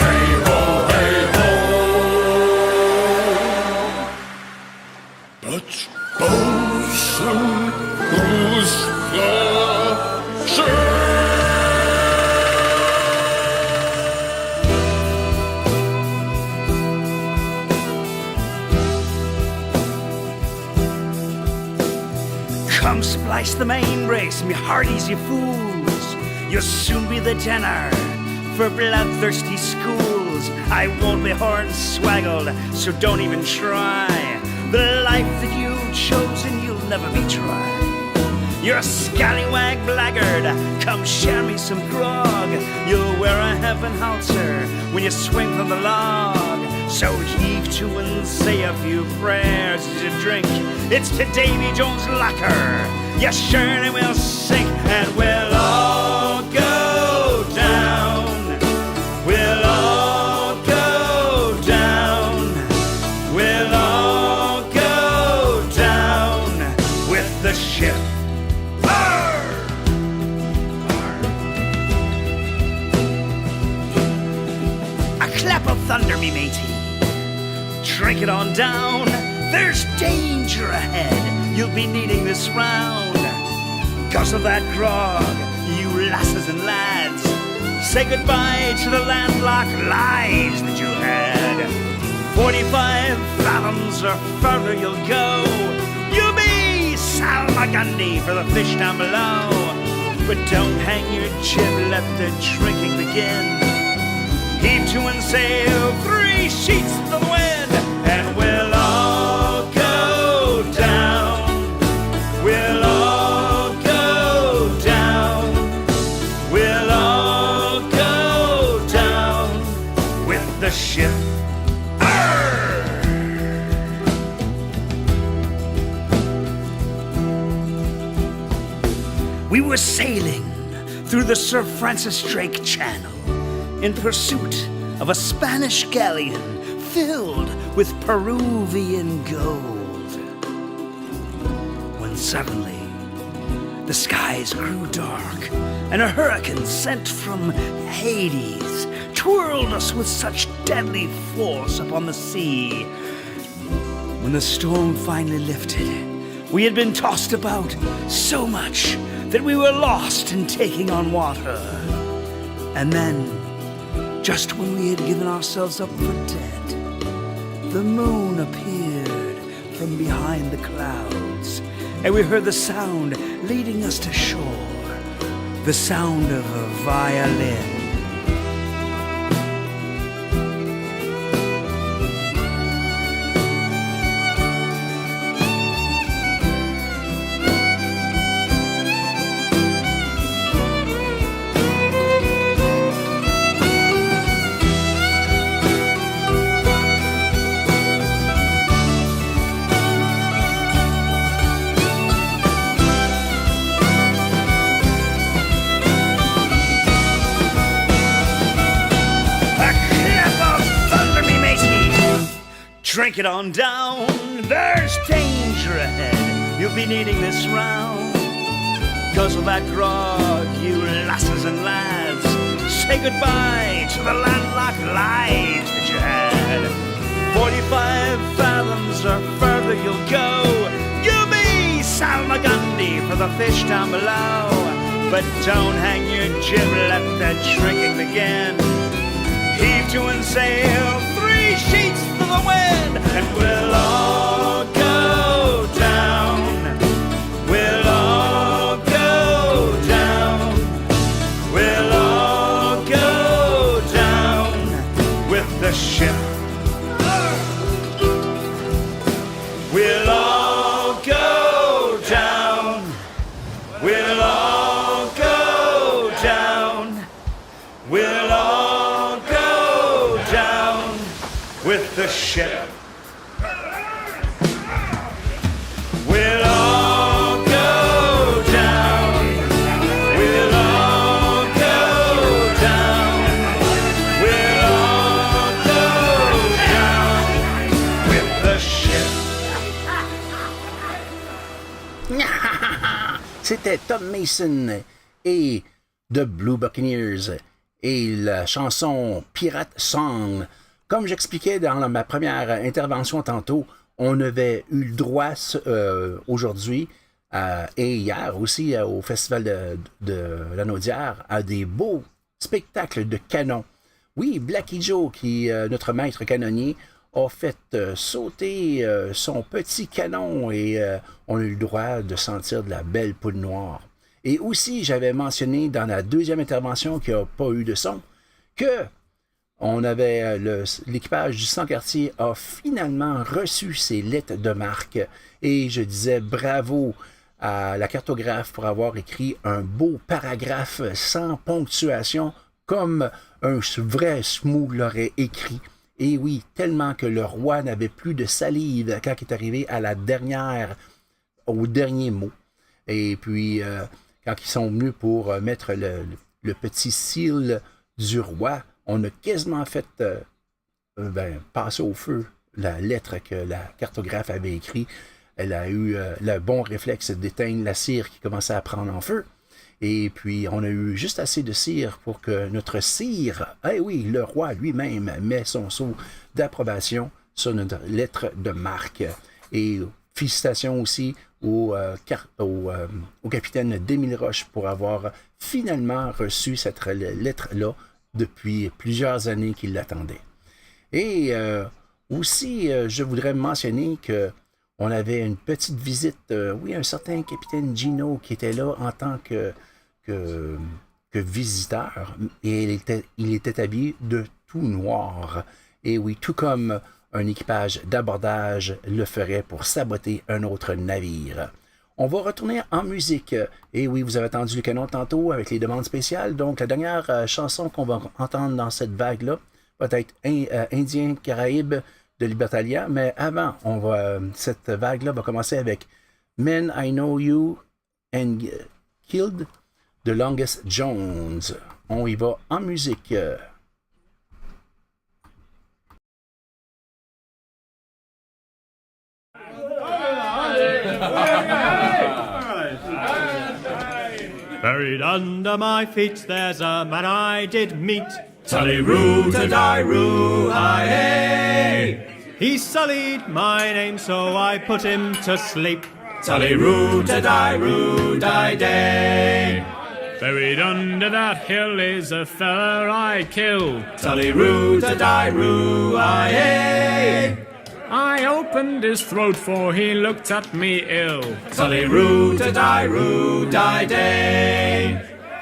Hey ho, but bosun lose the ship. Come splice the main brace, me hearties, you fools. You'll soon be the tenor for bloodthirsty schools. I won't be hornswaggled, so don't even try. The life that you've chosen, you'll never be tried. You're a scallywag blackguard, come share me some grog. You'll wear a heaven halter when you swing from the log. So heave to and say a few prayers as you drink. It's to Davy Jones' locker. Yes, surely we'll sink and we'll all go down. We'll all go down. We'll all go down with the ship. A clap of thunder, me matey. Drink it on down. There's danger ahead. You'll be needing this round. 'Cause of that grog, you lasses and lads, say goodbye to the landlocked lives that you had. 45 fathoms or further you'll go. You'll be Salmagundi for the fish down below. But don't hang your jib, let the drinking begin. Heave to and sail 3 sheets to the wind, and we'll all go down. We'll all go down. We'll all go down with the ship. Arr! We were sailing through the Sir Francis Drake Channel in pursuit of a Spanish galleon filled with Peruvian gold. When suddenly the skies grew dark and a hurricane sent from Hades twirled us with such deadly force upon the sea. When the storm finally lifted, we had been tossed about so much that we were lost in taking on water. And then, just when we had given ourselves up for dead, the moon appeared from behind the clouds, and we heard the sound leading us to shore, the sound of a violin. Drink it on down, there's danger ahead. You'll be needing this round. 'Cause of that grog, you lasses goodbye to the landlocked lives that you had. 45 fathoms or further you'll go. You'll be Salmagundi for the fish down below. But don't hang your jib, let that shrinking begin. Heave to and sail, 3 sheets to the wind, and we'll all go down. We'll all go down. We'll all go down with the ship. We'll all go down. We'll all go down. We'll all go down with the ship. We'll all go down. We'll all go down. We'll all go down with the ship. C'était Tom Mason et The Blue Buccaneers et la chanson Pirate Song. Comme j'expliquais dans ma première intervention tantôt, on avait eu le droit aujourd'hui et hier aussi au Festival de la Naudière à des beaux spectacles de canon. Oui, Blackie Joe, qui est notre maître canonnier, a fait sauter son petit canon et on a eu le droit de sentir de la belle poudre noire. Et aussi, j'avais mentionné dans la deuxième intervention qui n'a pas eu de son, que on avait l'équipage du Sans-Quartier a finalement reçu ses lettres de marque et je disais bravo à la cartographe pour avoir écrit un beau paragraphe sans ponctuation comme un vrai smooth l'aurait écrit. Et oui, tellement que le roi n'avait plus de salive quand il est arrivé à au dernier mot. Et puis, quand ils sont venus pour mettre le petit seal du roi, on a quasiment fait passer au feu la lettre que la cartographe avait écrite. Elle a eu le bon réflexe d'éteindre la cire qui commençait à prendre en feu. Et puis, on a eu juste assez de cire pour que notre cire, oui, le roi lui-même, met son sceau d'approbation sur notre lettre de marque. Et félicitations aussi au capitaine d'Émile Roche pour avoir finalement reçu cette lettre-là depuis plusieurs années qu'il l'attendait. Et aussi, je voudrais mentionner qu'on avait une petite visite, un certain capitaine Gino qui était là en tant que visiteur et il était habillé de tout noir. Et oui, tout comme un équipage d'abordage le ferait pour saboter un autre navire. On va retourner en musique. Et oui, vous avez entendu le canon tantôt avec les demandes spéciales. Donc, la dernière chanson qu'on va entendre dans cette vague-là va être Indien Caraïbe de Libertalia. Mais avant, cette vague-là va commencer avec Men I Know You and Killed de Longest Jones. On y va en musique. Buried under my feet, there's a man I did meet. Tully-roo-ta-die-roo, aye-hey. He sullied my name, so I put him to sleep. Tully-roo-ta-die-roo, die-day. Buried under that hill is a fella I killed. Tully-roo-ta-die-roo, aye-hey. I opened his throat for he looked at me ill. Tully-roo-ta-die-roo, die-day.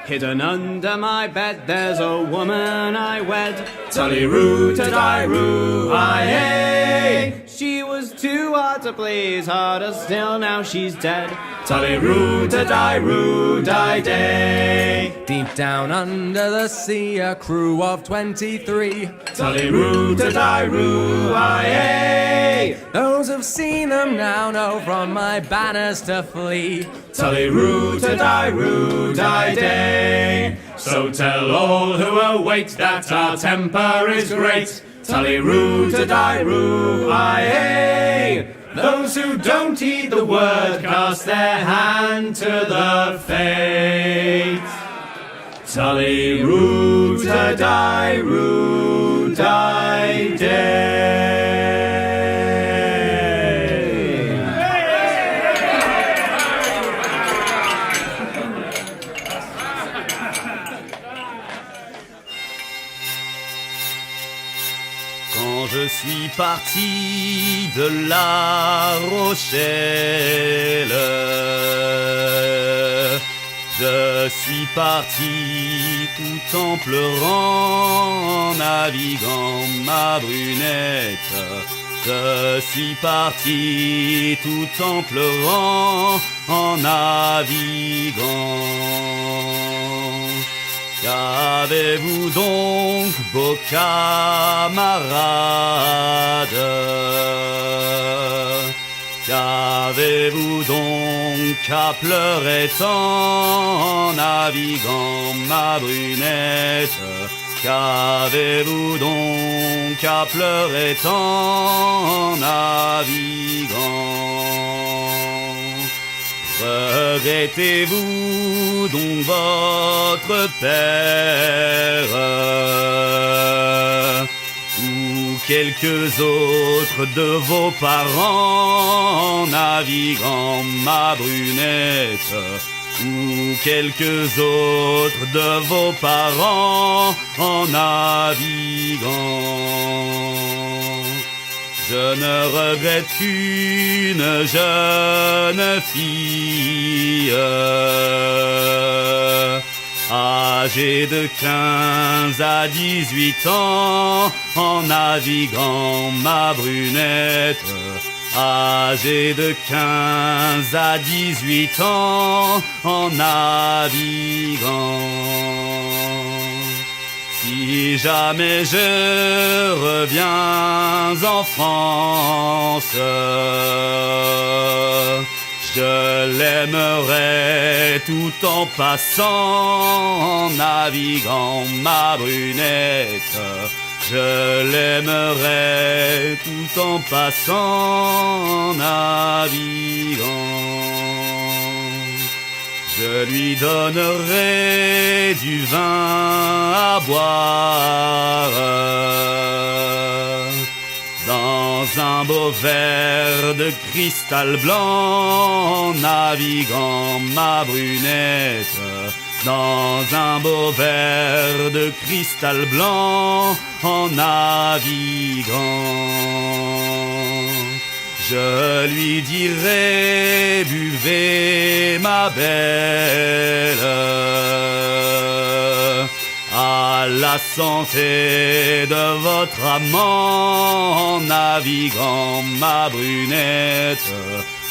Hidden under my bed there's a woman I wed. Tully-roo-ta-die-roo, aye-hey. She was too hard to please, harder still now she's dead. Tully-roo-ta-die-roo, die-day. Deep down under the sea, a crew of 23. Tully-roo-ta-die-roo, aye-hey. Those who've seen them now know from my banners to flee. Tully-roo-ta-die-roo, die-day. So tell all who await that our temper is great. Tully-roo-ta-die-roo, aye-hey. Those who don't heed the word cast their hand to the fate. Tully roo ta die roo die day. Quand je suis parti de La Rochelle, je suis parti tout en pleurant, en naviguant ma brunette. Je suis parti tout en pleurant, en naviguant. Qu'avez-vous donc, beaux camarades? Qu'avez-vous donc à pleurer tant en naviguant ma brunette? Qu'avez-vous donc à pleurer tant en naviguant? Regrettez-vous donc votre père ou quelques autres de vos parents en naviguant ma brunette, ou quelques autres de vos parents en naviguant? Je ne regrette qu'une jeune fille âgée de 15 à 18 ans en naviguant ma brunette. Âgée de 15 à 18 ans en naviguant. Si jamais je reviens en France, je l'aimerai tout en passant, en naviguant ma brunette. Je l'aimerai tout en passant, en naviguant. Je lui donnerai du vin à boire dans un beau verre de cristal blanc, en naviguant ma brunette. Dans un beau verre de cristal blanc, en naviguant. Je lui dirai, buvez ma belle, à la santé de votre amant, en naviguant ma brunette.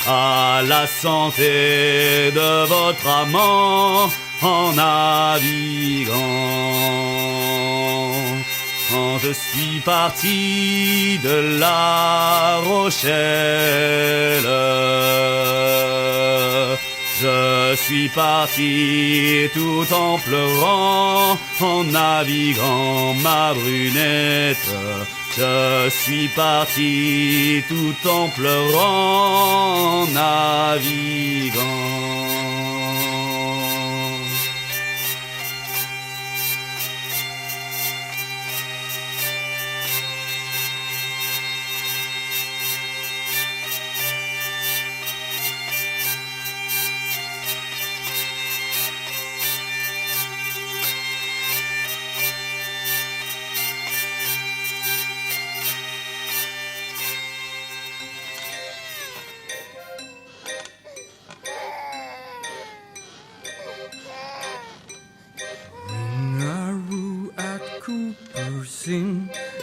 À la santé de votre amant, en naviguant. Quand je suis parti de La Rochelle, je suis parti tout en pleurant, en naviguant ma brunette. Je suis parti tout en pleurant, en naviguant.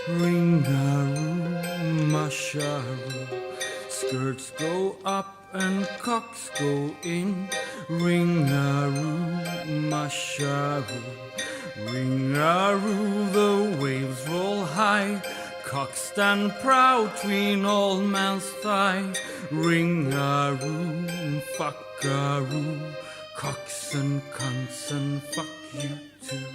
Ring-a-roo, masharoo. Skirts go up and cocks go in. Ring-a-roo, masharoo. Ring-a-roo, the waves roll high. Cocks stand proud tween old man's thigh. Ring-a-roo, fuck-a-roo. Cocks and cunts and fuck you too.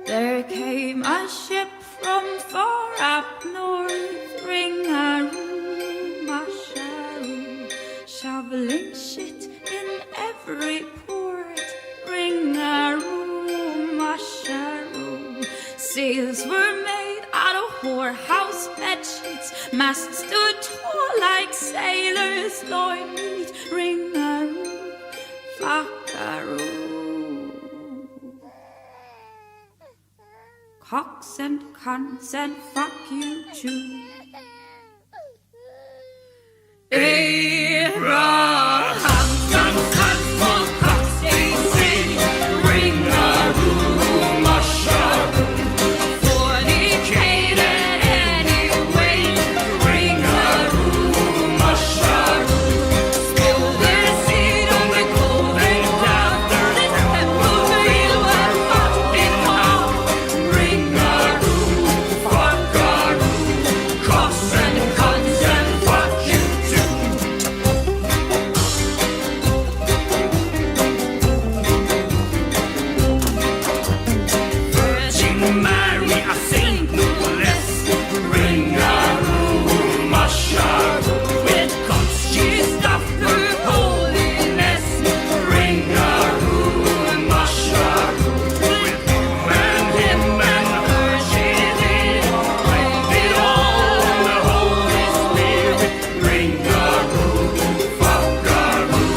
There came a ship from far up north, ring-a-roo, masha. shoveling shit in every port. Ring-a-roo, mush-a-roo. Sails were made out of whorehouse bedsheets. Masts stood tall like sailors' loin meat. Ring-a-roo, fuck-a-roo. Cocks and cunts and fuck you too. Abraham, for cocks they sing. Ring-a-roo, mush-a-roo. Fornicated anyway. Ring-a-roo, mush-a-roo. Spill their seed on the golden calendar. Temple real and fucking hot. Ring-a-roo, fuck-a-roo. Cocks and cunts and fuck you too. Virgin Mary, a saint no less. Ring-a-roo, mush-a-roo. With cocks she stuffed her holiness. Ring-a-roo, mush-a-roo. With him and her she did. Blamed it all on the Holy Spirit. Ring-a-roo, fuck-a-roo.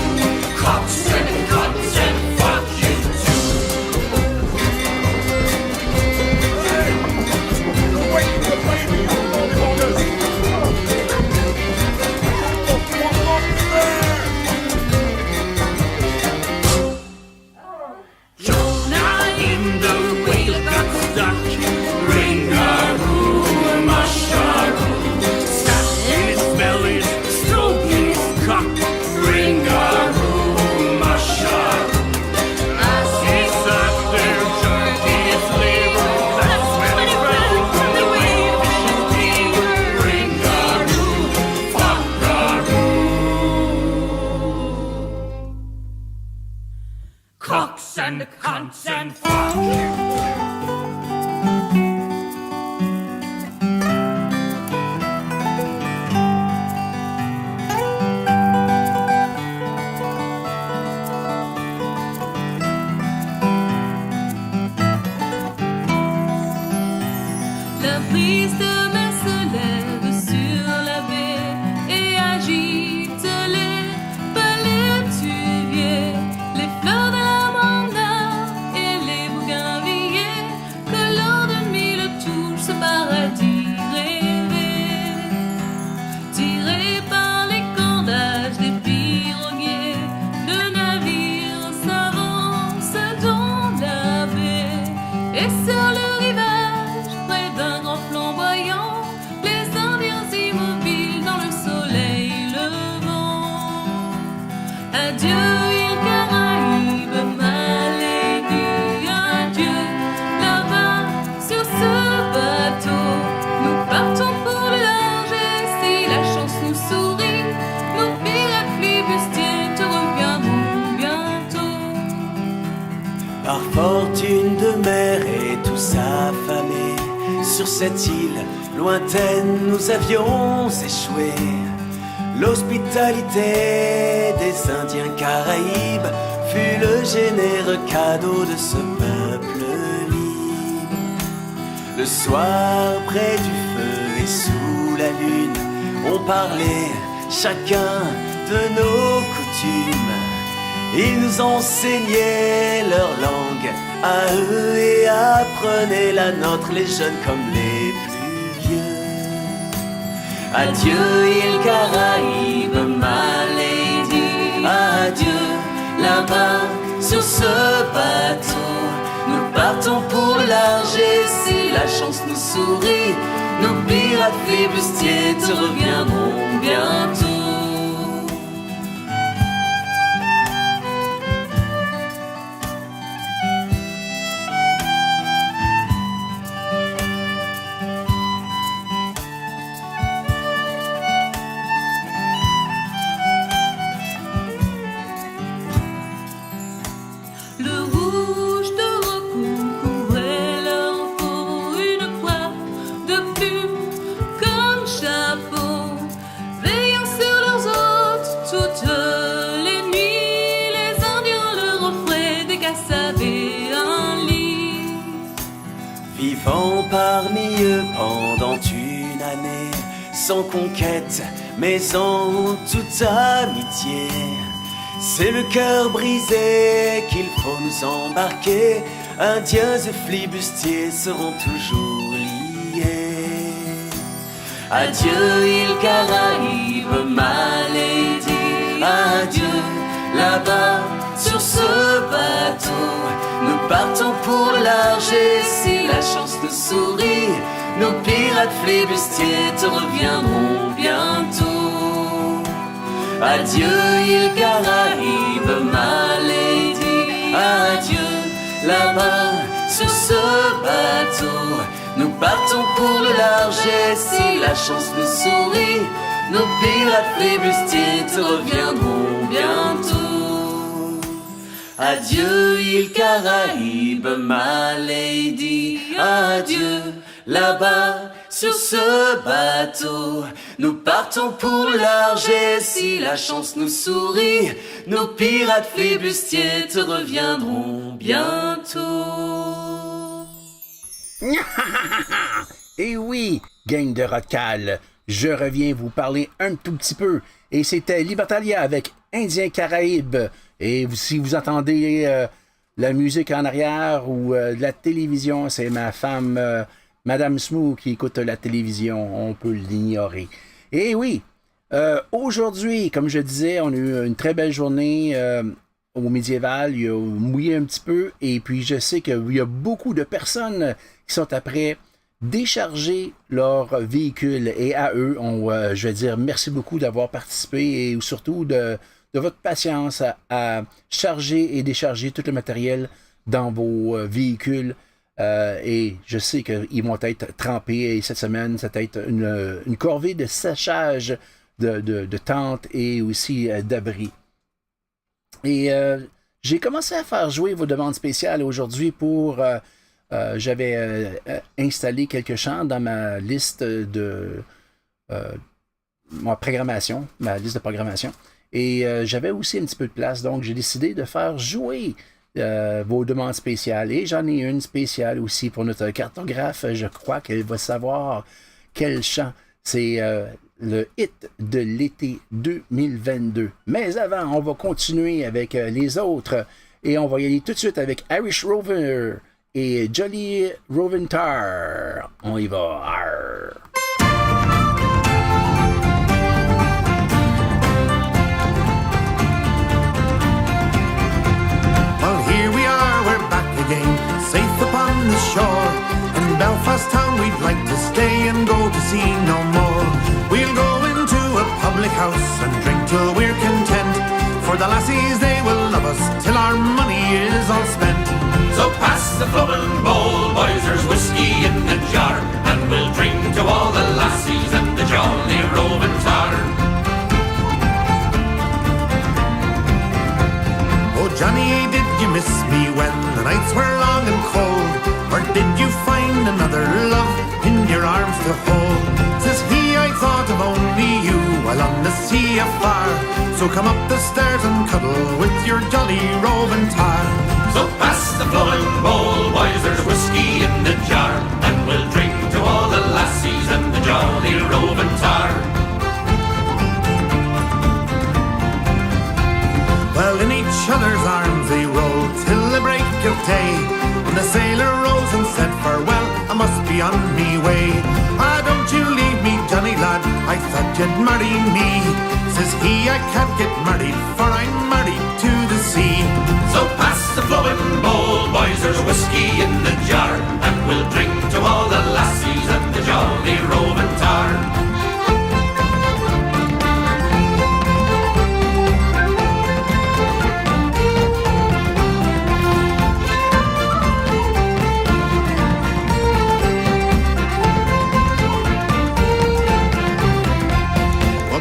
Cocks and cunts and fuck you too. Jonah in the whale got stuck. Ring-a-roo, mush-a-roo. Sat in his belly, stroking his cock. Ring-a-roo, mush-a-roo. As he sat there jerking his liver, that's when he ran from the wave and his fever. Ring-a-roo, fuck-a-roo. Cocks and cunts and fuck you. La brise de mer se lève sur la baie et agite les palétuviers, les fleurs de la manda et les bougainvilliers que lors de mille touches ce paradis rêvé. Tiré par les cordages des piroguiers, le navire s'avance dans la baie et sur le rivage, près d'un grand flamboyant, les Indiens immobiles dans le soleil levant. Adieu, île Caraïbe, ma lady, adieu, là-bas sur ce bateau. Nous partons pour le large et si la chance nous sourit, nos pirates flibustiers te reviendront bientôt. Par fortune de mer et tous affamés, sur cette île lointaine nous avions échoué. L'hospitalité des Indiens Caraïbes fut le généreux cadeau de ce peuple libre. Le soir, près du feu et sous la lune, on parlait chacun de nos coutumes. Ils nous enseignaient leur langue à eux et apprenaient la nôtre, les jeunes comme les plus vieux. Adieu, île Caraïbe, ma lady, adieu, là-bas sur ce bateau. Nous partons pour le large et si la chance nous sourit, nos pirates flibustiers te reviendront bientôt. Veillant sur sans conquête, mais en toute amitié. C'est le cœur brisé qu'il faut nous embarquer. Indiens et flibustiers seront toujours liés. Adieu île Caraïbe, ma lady. Adieu là-bas sur ce bateau. Nous partons pour le large et si la chance nous sourit, nos pirates flibustiers te reviendront bientôt. Adieu île Caraïbe, ma lady. Adieu là-bas sur ce bateau. Nous partons pour le large et si la chance nous sourit, nos pirates flibustiers te reviendront bientôt. Adieu île Caraïbe, ma lady. Adieu là-bas sur ce bateau. Nous partons pour le large et si la chance nous sourit, nos pirates flibustiers te reviendront bientôt. Et oui, gang de Rotcal, je reviens vous parler un tout petit peu. Et c'était Libertalia avec Indien Caraïbe. Et si vous entendez la musique en arrière ou de la télévision, c'est ma femme, Madame Smooth, qui écoute la télévision. On peut l'ignorer. Et oui, aujourd'hui, comme je disais, on a eu une très belle journée au médiéval. Il a mouillé un petit peu. Et puis, je sais qu'il y a beaucoup de personnes qui sont après décharger leur véhicule. Et à eux, je vais dire merci beaucoup d'avoir participé et surtout de votre patience à charger et décharger tout le matériel dans vos véhicules. Et je sais qu'ils vont être trempés. Et cette semaine, ça va être une corvée de séchage de tentes et aussi d'abris. Et j'ai commencé à faire jouer vos demandes spéciales aujourd'hui pour... j'avais installé quelques chants dans ma liste de ma liste de programmation. Et j'avais aussi un petit peu de place, donc j'ai décidé de faire jouer vos demandes spéciales. Et j'en ai une spéciale aussi pour notre cartographe. Je crois qu'elle va savoir quel chant. C'est le hit de l'été 2022. Mais avant, on va continuer avec les autres. Et on va y aller tout de suite avec Irish Rover et Jolly Roventar. On y va. Arr. Well, here we are, we're back again, safe upon the shore. In Belfast town we'd like to stay and go to sea no more. We'll go into a public house and drink till we're content. For the lassies they will love us till our money is all spent. So pass the flowing bowl, boys, there's whiskey in the jar, and we'll drink to all the lassies and the jolly roving tar. Oh Johnny, did you miss me when the nights were long and cold? Or did you find another love in your arms to hold? Says he, I thought of only you while on the sea afar. So come up the stairs and cuddle with your jolly roving tar. So pass the flowing bowl, boys, there's whiskey in the jar, and we'll drink to all the lassies and the jolly roving tar. Well, in each other's arms they rolled till the break of day. When the sailor rose and said farewell, I must be on me way. Ah, don't you leave me, Johnny lad, I thought you'd marry me. Says he, I can't get married, for I'm married to the sea. So pass the flowing bowl, boys, there's whiskey in the jar, and we'll drink to all the lassies and the jolly roving tar.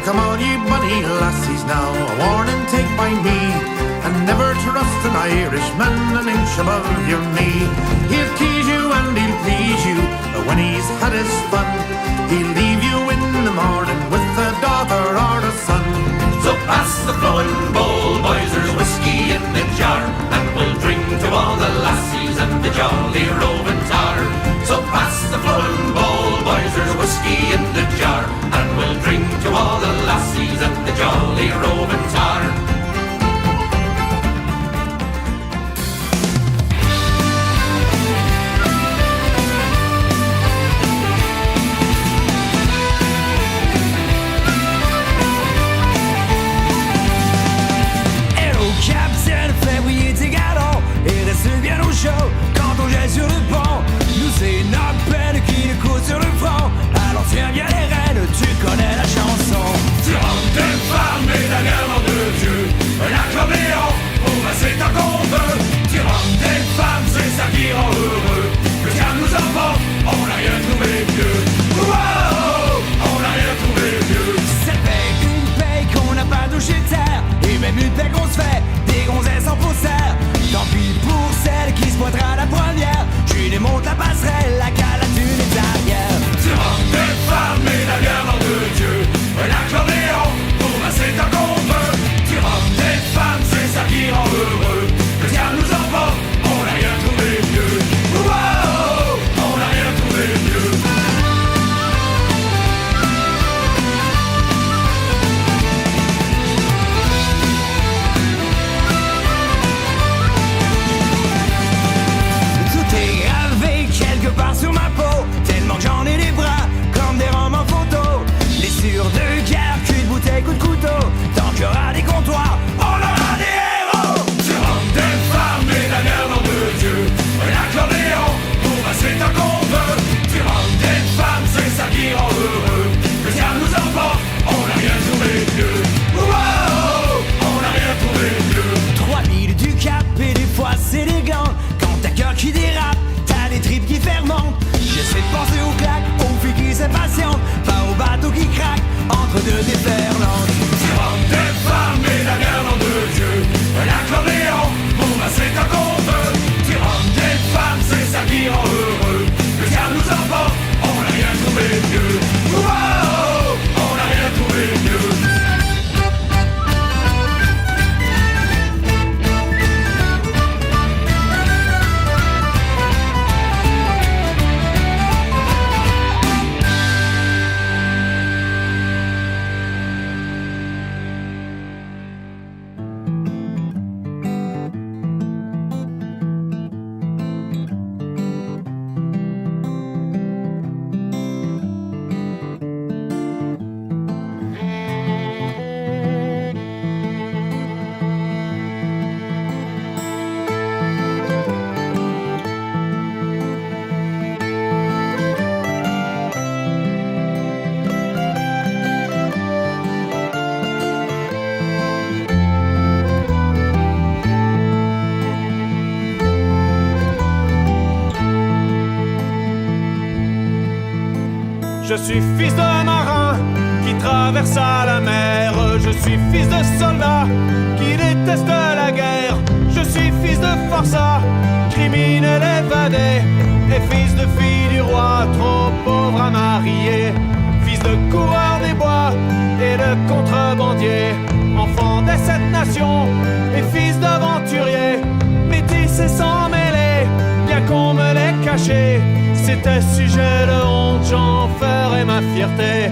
Come on, you bunny lassies now, a warning take by me, and never trust an Irishman an inch above your knee. He'll tease you and he'll please you, but when he's had his fun, he'll leave you in the morning with a daughter or a son. So pass the flowing bowl, boys, there's whiskey in the jar, and we'll drink to all the lassies and the jolly roving tar. So pass the flowing bowl, boys, there's whiskey in the jar, and we'll die Robentar. Capitaine, fais briller tes galons et reste bien au chaud quand on jette sur le pont. Nous c'est notre peine qui nous coûte sur le front. Alors tiens bien les rênes, tu connais la chanson. Tu rentres des femmes et la guerre de Dieu, l'acclamation pour masser ta compte. Tu rentres des femmes, c'est ça qui rend heureux. Que ça nous emporte, on n'a rien trouvé mieux. Wow, on n'a rien trouvé mieux. Cette paye, une paye qu'on n'a pas touché terre, et même une paye qu'on se fait. Gonzesse en faussaire, tant pis pour celle qui se pointera la première. Tu démontes la passerelle, la cale à tu les arrières. Tu rentres des femmes et la guerre de Dieu, l'acclamation pour masser ta compte. Tu rentres des femmes, c'est ça qui rend heureux. Que ça nous emporte, on n'a rien trouvé mieux. Wow, on n'a rien trouvé mieux. Part sur ma peau, tellement que j'en ai les bras comme des romans photos. Les sûrs de guerre, cul de bouteille, coup de couteau. Tant qu'il y aura des comptoirs, on aura des héros. Tu rentres des femmes et la guerre de Dieu, l'acclamation pour masser ta compte. Tu rentres des femmes, c'est ça qui rend heureux. Que ça nous emporte, on n'a rien trouvé mieux. Wow, on n'a rien trouvé mieux. 3000 du cap et des fois c'est des gants. Quand t'as cœur qui dérape, des tripes qui fermentent. J'essaie de penser aux claques, aux filles qui s'impatientent, pas aux bateaux qui craquent entre deux déferlantes. Tu rentres des femmes et la guerre de Dieu, l'acclamation pour masser ta compte. Tu rentres des femmes, c'est ça qui rend heureux. Que ça nous emporte, on n'a rien trouvé mieux. Wow, on n'a rien trouvé mieux. Je suis fils de marin qui traversa la mer. Je suis fils de soldat qui déteste la guerre. Je suis fils de forçat, criminel évadé, et fils de fille du roi, trop pauvre à marier. Fils de coureur des bois et de contrebandier, enfant des 7 nations et fils d'aventurier. Métis et sans mêler, bien qu'on me l'ait caché. C'était sujet de honte, j'en ferais ma fierté.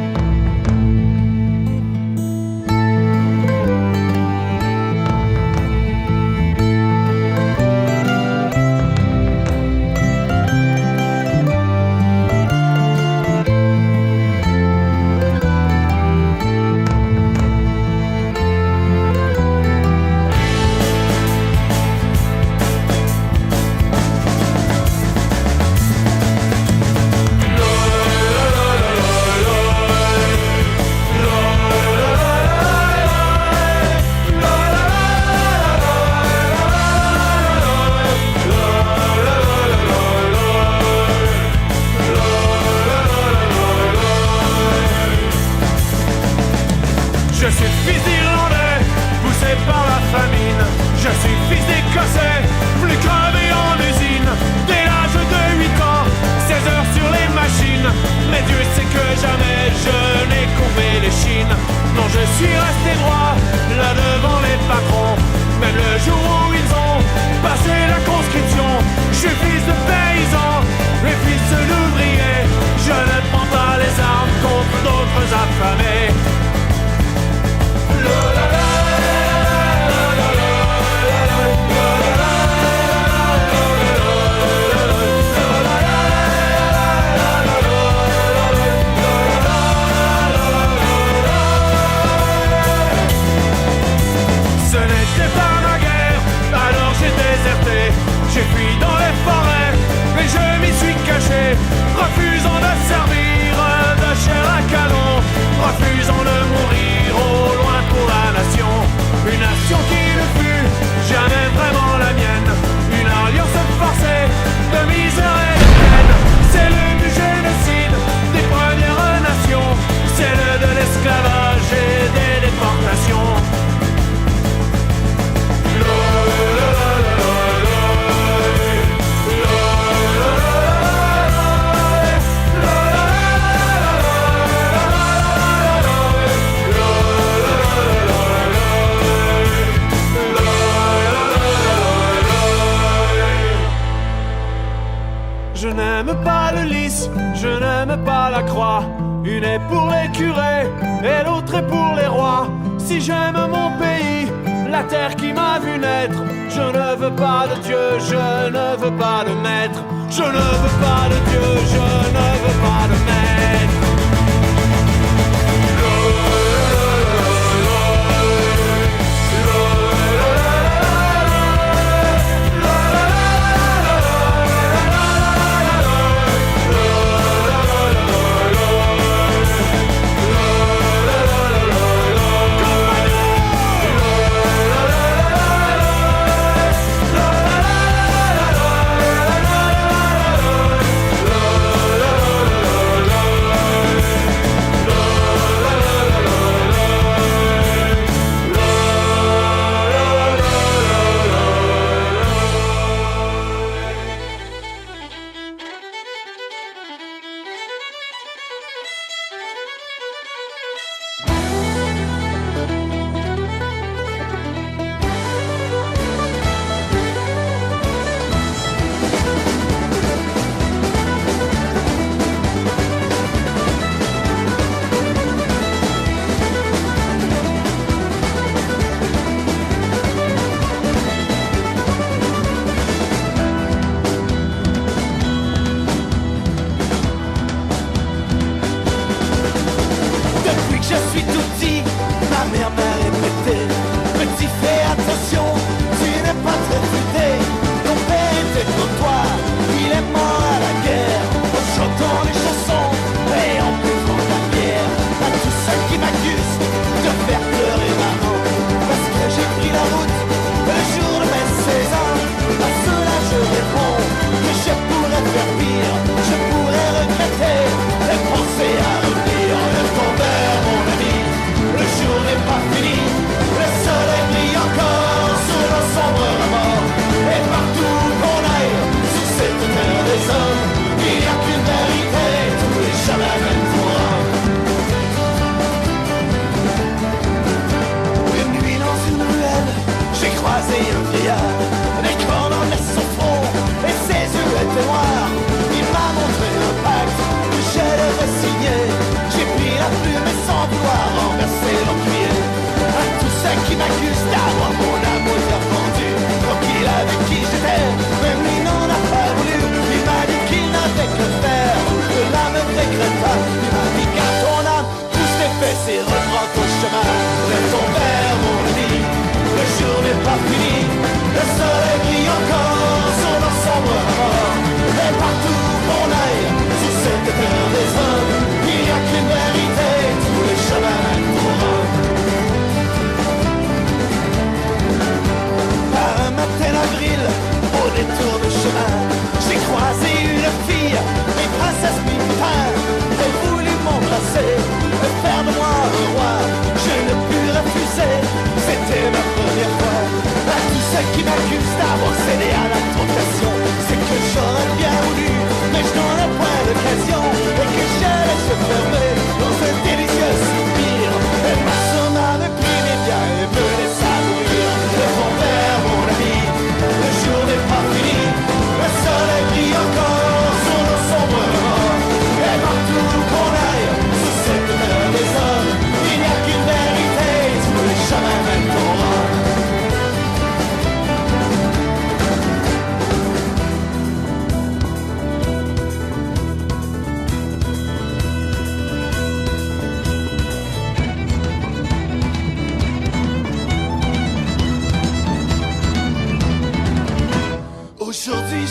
pas la croix. Une est pour les curés et l'autre est pour les rois. Si j'aime mon pays, la terre qui m'a vu naître, je ne veux pas de Dieu, je ne veux pas de maître. Je ne veux pas de Dieu, je ne veux pas de maître.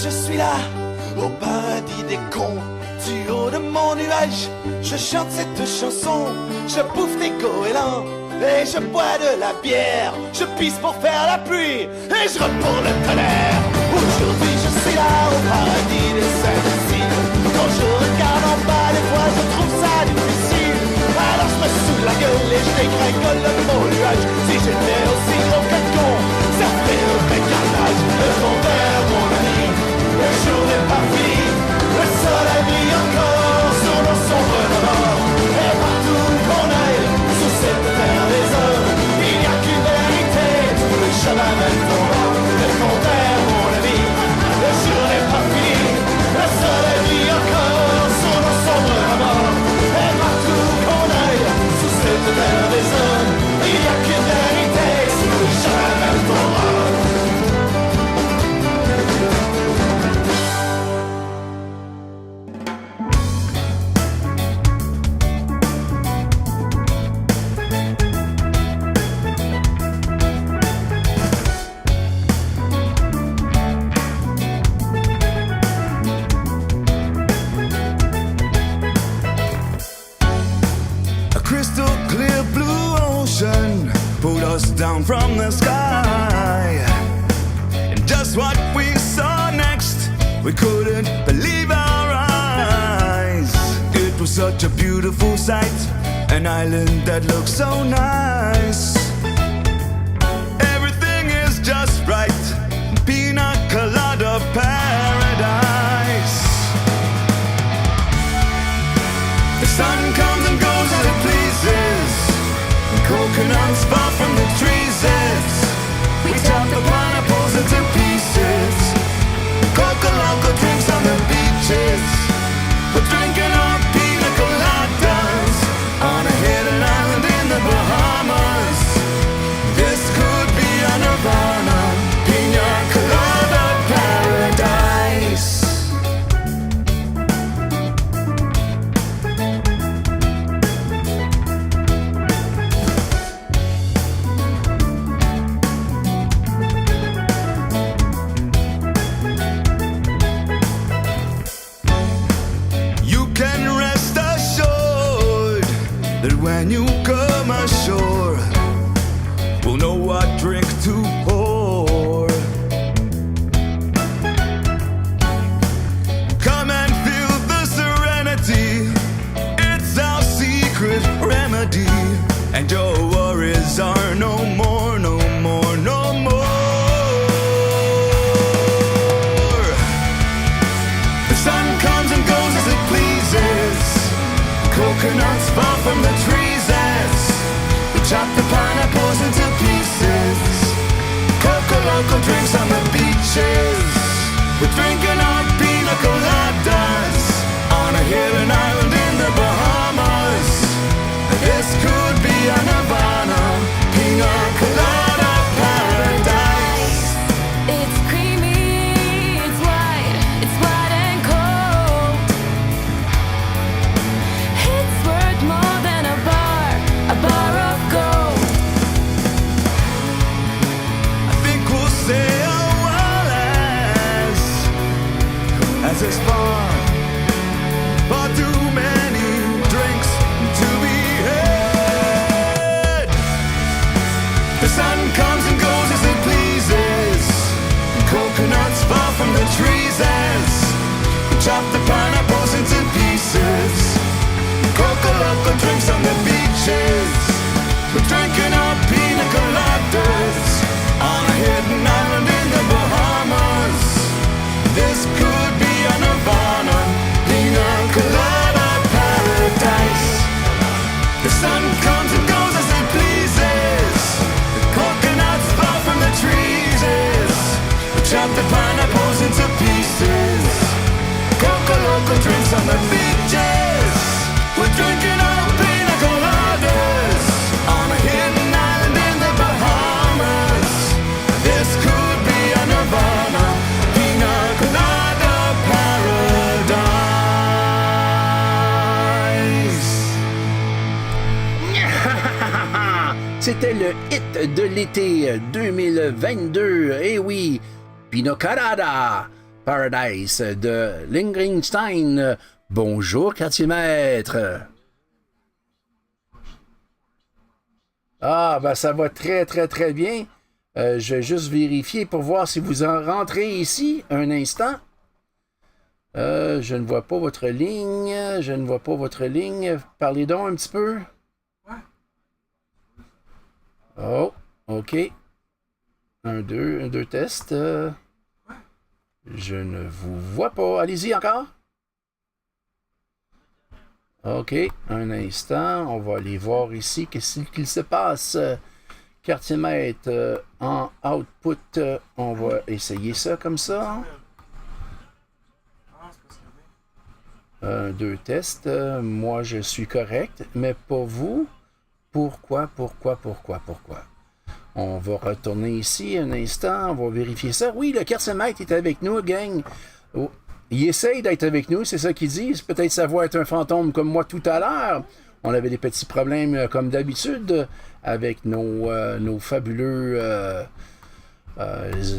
je suis là, au paradis des cons. Du haut de mon nuage, je chante cette chanson. Je bouffe des goélands et je bois de la bière. Je pisse pour faire la pluie et je repars le tonnerre. Aujourd'hui je suis là, au paradis des imbéciles. Quand je regarde en bas, des fois je trouve ça difficile. Alors je me saoule la gueule et je dégrégole de mon nuage. Si j'étais aussi gros que con, ça ferait un vrai carnage. Le fond vert, mon ami, le jour n'est pas fini. Le soleil brille encore sur nos sombres de mort. Et partout qu'on aille, sous cette terre des hommes, il n'y a qu'une vérité, tous les chemins mènent au vent. Le fond vert, mon ami, le jour n'est pas fini. Le soleil brille encore sur nos sombres de mort. us down from the sky. And just what we saw next, we couldn't believe our eyes. It was such a beautiful sight, an island that looked so nice. Everything is just right, pina colada paradise. The sun comes and goes as it pleases, coconuts fall from the trees. We chop the pineapples into pieces, Coca Loco drinks on the beaches. We're drinking our pina coladas on a hidden island in the Bahamas. This could be a nirvana, pina colada paradise. When you come ashore, we'll know what drink to pour. Come and feel the serenity, it's our secret remedy. And your worries are no more, no more, no more. The sun comes and goes as it pleases, coconuts fall from the trees as we chop the pineapples into pieces. Coca Loco drinks on the beaches. We're drinking our pina coladas on a hidden island in the Bahamas. This could be a nirvana, pina colada paradise. It's creamy, it's white and cold. It's worth more than a bar of gold. I think we'll sail well as it's far too many drinks to be had. The sun comes and goes as it pleases, coconuts fall from the trees as we chop the pineapples into pieces. Coca Loco drinks on the beaches. We're drinking our pina coladas on a hidden island in the Bahamas. This could be a nirvana, pina colada paradise. The sun comes and goes as it pleases, the coconuts fall from the trees. We chop the pineapples into pieces. Coca Loco drinks on the beaches. We're drinking our pina coladas on a hidden island in the Bahamas. This could be a nirvana, pina colada paradise. C'était le hit de l'été 2022. Eh oui, Pina Colada Paradise de Lingringstein. Bonjour, quartier maître. Ah, ben ça va très, très, très bien. Je vais juste vérifier pour voir si vous en rentrez ici. Un instant. Je ne vois pas votre ligne. Je ne vois pas votre ligne. Parlez donc un petit peu. Oh, OK. Un, deux tests. Je ne vous vois pas. Allez-y encore. OK, un instant. On va aller voir ici qu'est-ce qu'il se passe. Quartier maître en output. On va essayer ça comme ça. Deux tests. Moi, je suis correct, mais pas vous. Pourquoi? On va retourner ici un instant. On va vérifier ça. Oui, le quartier maître est avec nous, gang. Oh. Il essaye d'être avec nous, c'est ça qu'il dit. Peut-être ça va être un fantôme comme moi tout à l'heure. On avait des petits problèmes comme d'habitude avec nos fabuleux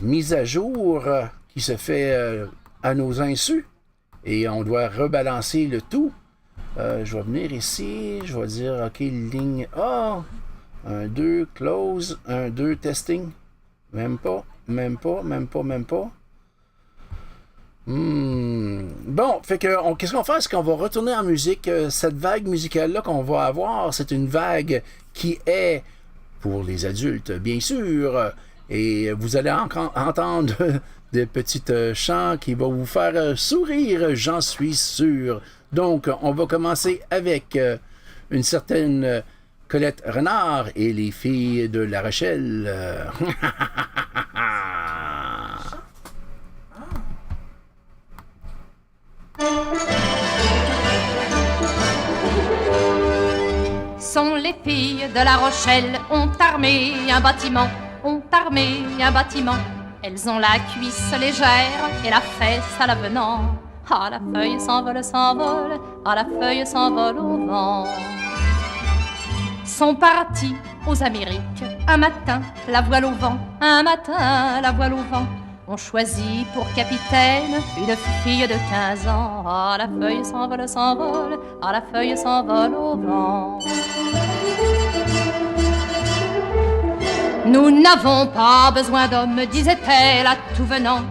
mises à jour qui se fait à nos insus. Et on doit rebalancer le tout. Je vais venir ici, je vais dire OK, ligne A. 1, 2, close. 1, 2, testing. Même pas. Bon, fait que qu'est-ce qu'on fait? C'est qu'on va retourner en musique. Cette vague musicale-là qu'on va avoir, c'est une vague qui est pour les adultes, bien sûr. Et vous allez entendre des petites chants qui vont vous faire sourire, j'en suis sûr. Donc, on va commencer avec une certaine Colette Renard et les filles de La Rochelle. Sont les filles de La Rochelle, ont armé un bâtiment, Elles ont la cuisse légère et la fesse à l'avenant. Ah, la feuille s'envole, ah, la feuille s'envole au vent. Sont partis aux Amériques, un matin, la voile au vent, On choisit pour capitaine une fille de 15 ans. Ah, la feuille s'envole, ah, la feuille s'envole au vent. Nous n'avons pas besoin d'hommes, disait-elle à tout venant,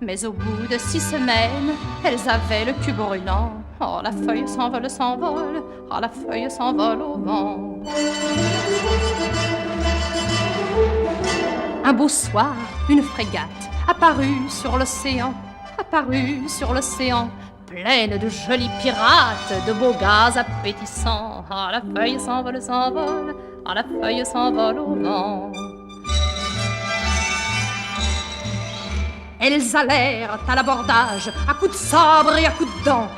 Mais au bout de 6 semaines, elles avaient le cul brûlant. Oh, la feuille s'envole, ah, la feuille s'envole au vent. Un beau soir, une frégate apparut sur l'océan, pleine de jolis pirates, de beaux gaz appétissants. Ah, la feuille s'envole, ah, la feuille s'envole au vent. Elles allèrent à l'abordage, à coups de sabre et à coups de dents,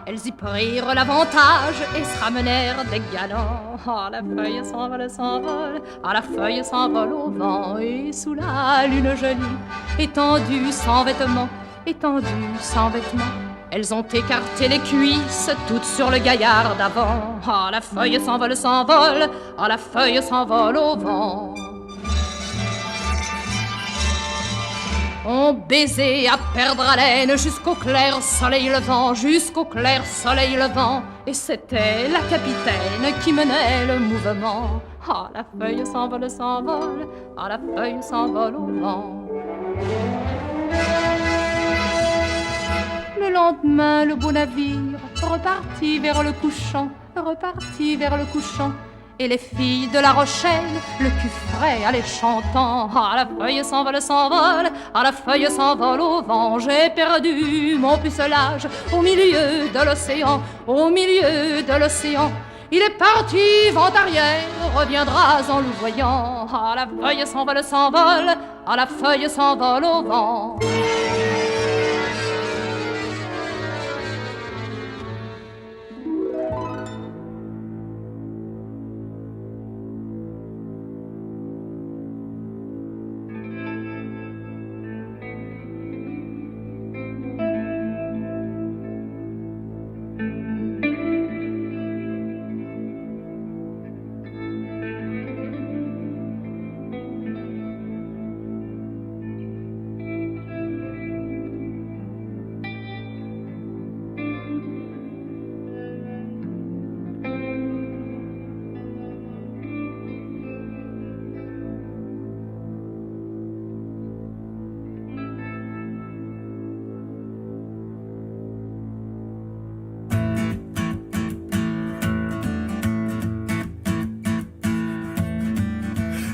Elles y prirent l'avantage et se ramenèrent des galants. Ah, la feuille s'envole, ah, la feuille s'envole au vent. Et sous la lune jolie, étendue sans vêtements, Elles ont écarté les cuisses, toutes sur le gaillard d'avant. Ah, la feuille s'envole, ah, la feuille s'envole au vent. On baisait à perdre haleine jusqu'au clair soleil levant, Et c'était la capitaine qui menait le mouvement. Ah, la feuille s'envole, ah, la feuille s'envole au vent. Le lendemain, le beau navire repartit vers le couchant, Et les filles de La Rochelle, le cul frais, allaient chantant. Ah, la feuille s'envole, ah, la feuille s'envole au vent. J'ai perdu mon pucelage au milieu de l'océan, Il est parti, vent arrière, reviendras en louvoyant. Ah, la feuille s'envole, ah, la feuille s'envole au vent.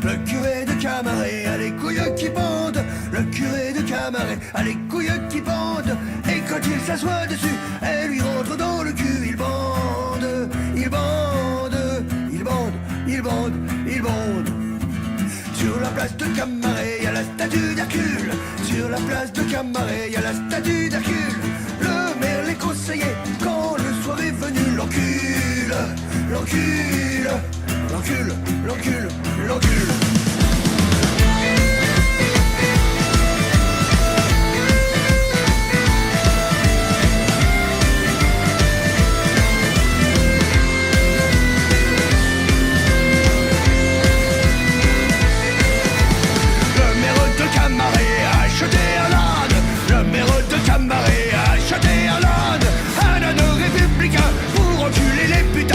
Le curé de Camaret a les couilles qui pendent. Le curé de Camaret a les couilles qui pendent. Et quand il s'assoit dessus, elle lui rentre dans le cul. Il bande, il bande, il bande, il bande, il bande. Sur la place de Camaret, il y a la statue d'Hercule. Sur la place de Camaret, il y a la statue d'Hercule. Le maire les conseillait quand le soir est venu. L'encule, l'encule, l'encule, l'encule, l'encule. Le maire de Camaret a acheté un âne républicain pour enculer les putains.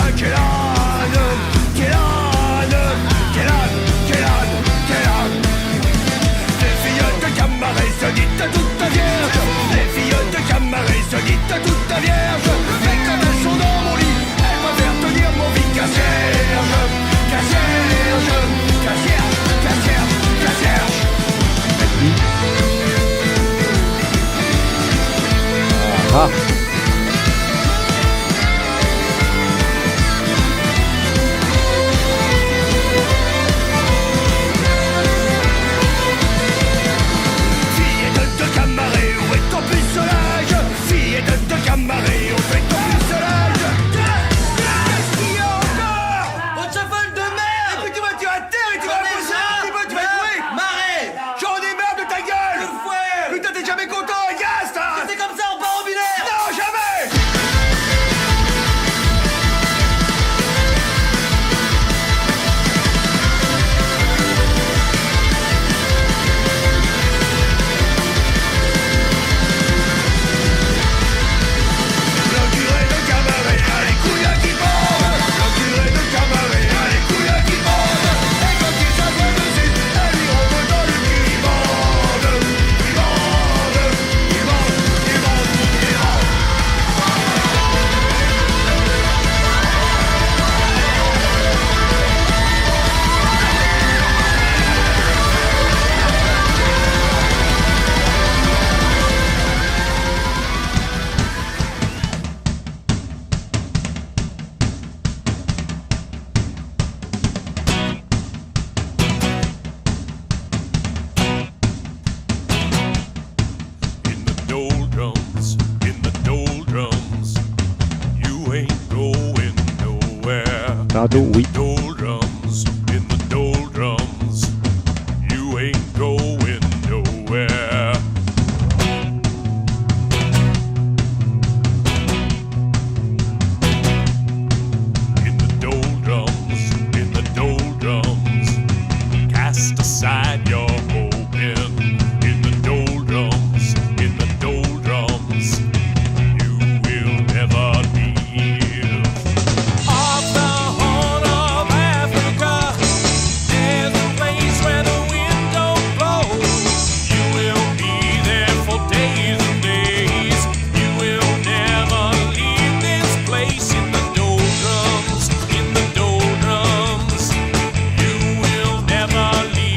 bientôt, oui. Doldrums, in the doldrums, you ain't going nowhere. In the doldrums, cast aside your hoping. In the doldrums, you will never leave. Off the Horn of Africa, there's a place where the wind don't blow. You will be there for days and days. You will never leave this place. In the doldrums, you will never leave.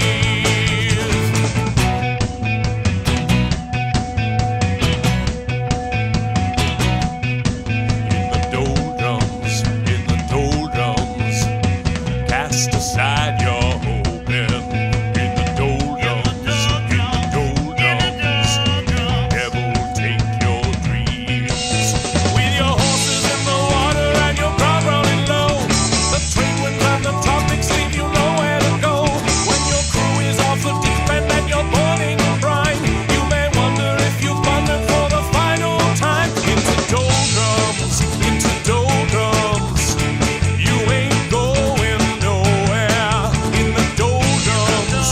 In the doldrums, cast aside your hoping. In the doldrums, devil take your dreams. With your horses in the water and your car running low, the trade winds and the tropics leave you nowhere to go. When your crew is off the deep end and you're burning in brine, you may wonder if you've wandered for the final time. Into doldrums, you ain't going nowhere. In the doldrums,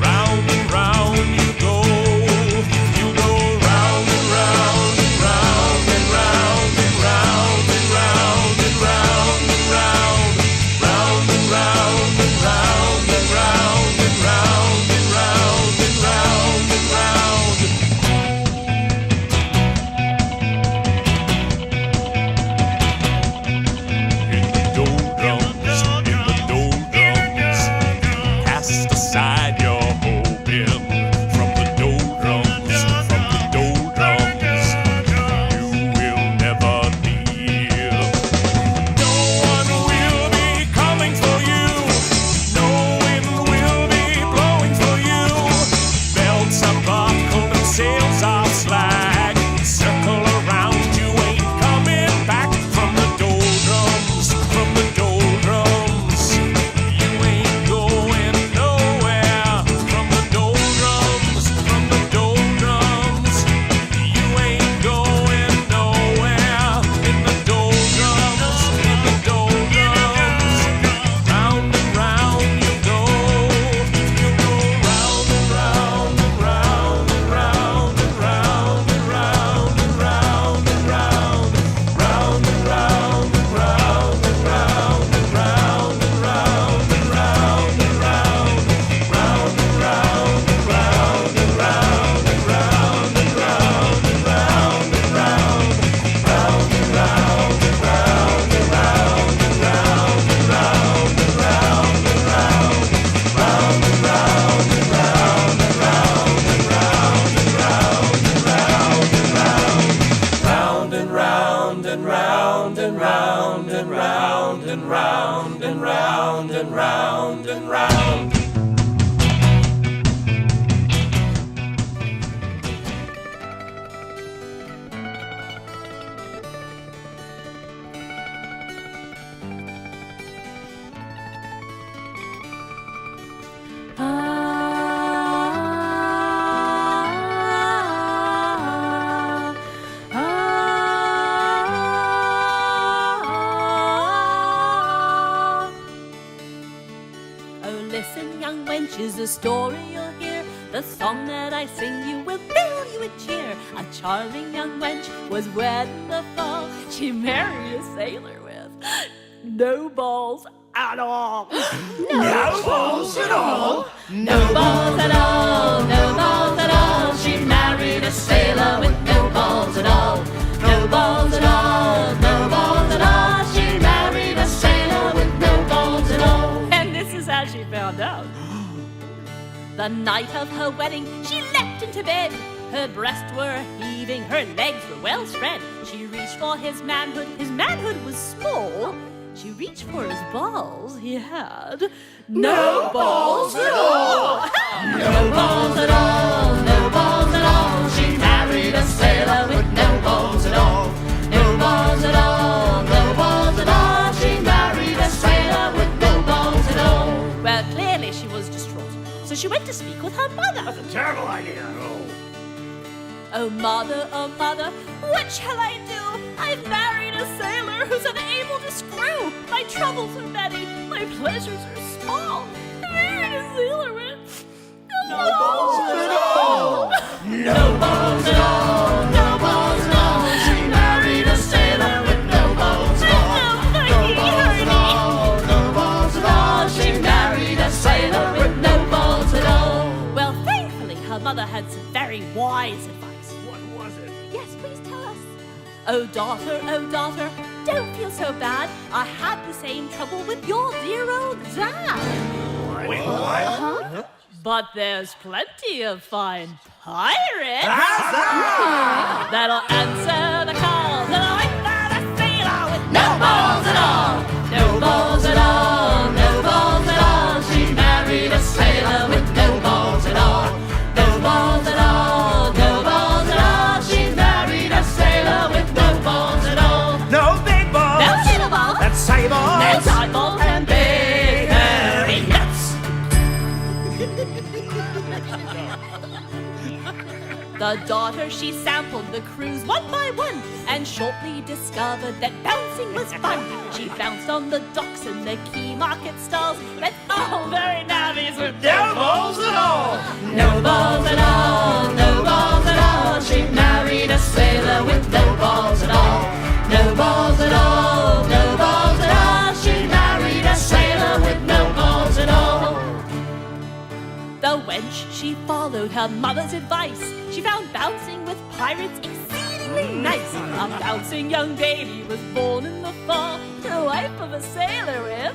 round and round you go. You go round and round and round and round and round and round and round and round, round and round and round and round and round and round and round and round. In the doldrums, cast aside your hoping. From the doldrums, you will never leave. No one will be coming for you. No wind will be blowing for you. Belts are buckled and sails are slag. Circle around, you ain't coming back. From the doldrums, you ain't going nowhere. From the doldrums, you ain't going nowhere. In the doldrums, round and round you go. You go round and round and round and round and round and round and round and round, round and round and round and round and round and round and round and round, round and round and round and round and round and round and round and round, round and round and round and round and round and round and round and round, round and round and round and round and round and round and round and round, round and round and round and round and round and round and round and round and round. Oh, listen, young wenches, the story you'll hear. The song that I sing you will fill you with cheer. A charming young wench was wed in the fall. She married a sailor with no balls at all. No balls at all? No balls at all, no balls at all. She married a sailor with no balls at all. No balls at all, no balls at all. She married a sailor with no balls at all. And this is how she found out. The night of her wedding, she leapt into bed. Her breasts were heaving, her legs were well spread. She reached for his manhood was small. She reached for his balls, he had no balls at all. No balls at all, no balls at all. She married a sailor with no balls at all. No balls at all, no balls she went to speak with her mother. That's a terrible idea. Oh mother, what shall I do? I've married a sailor who's unable to screw. My troubles are many, my pleasures are small. I married a sailor with no balls at all. No balls at all, no balls at all. She married a sailor with no balls at all. No balls at all, no balls at all. She married a sailor with no balls at all. Well, thankfully, her mother had some very wise advice. What was it? Yes, please tell us. Oh daughter, don't feel so bad. I had the same trouble with your dear old dad. Wait, what? Uh-huh. But there's plenty of fine pirates that'll answer the call. That'll answer the sailor with no balls at all. No balls at all, no balls at all. She married a sailor with no balls at all. No balls at all, no balls at all. She married a sailor with no balls at all. No big balls. No little balls. That's saggy balls. No tight balls. And big hairy nuts. The daughter, she sampled the cruise one by one and shortly discovered that bouncing was fun. She bounced on the docks and the key market stalls, met all very navvies with no balls at all. No balls at all, no balls at all. She married a sailor with no balls at all. No balls at all, no balls at all. She married a sailor with no balls at all. The wench, she followed her mother's advice. She found bouncing with pirates exceedingly nice. A bouncing young baby was born in the fall, the wife of a sailor with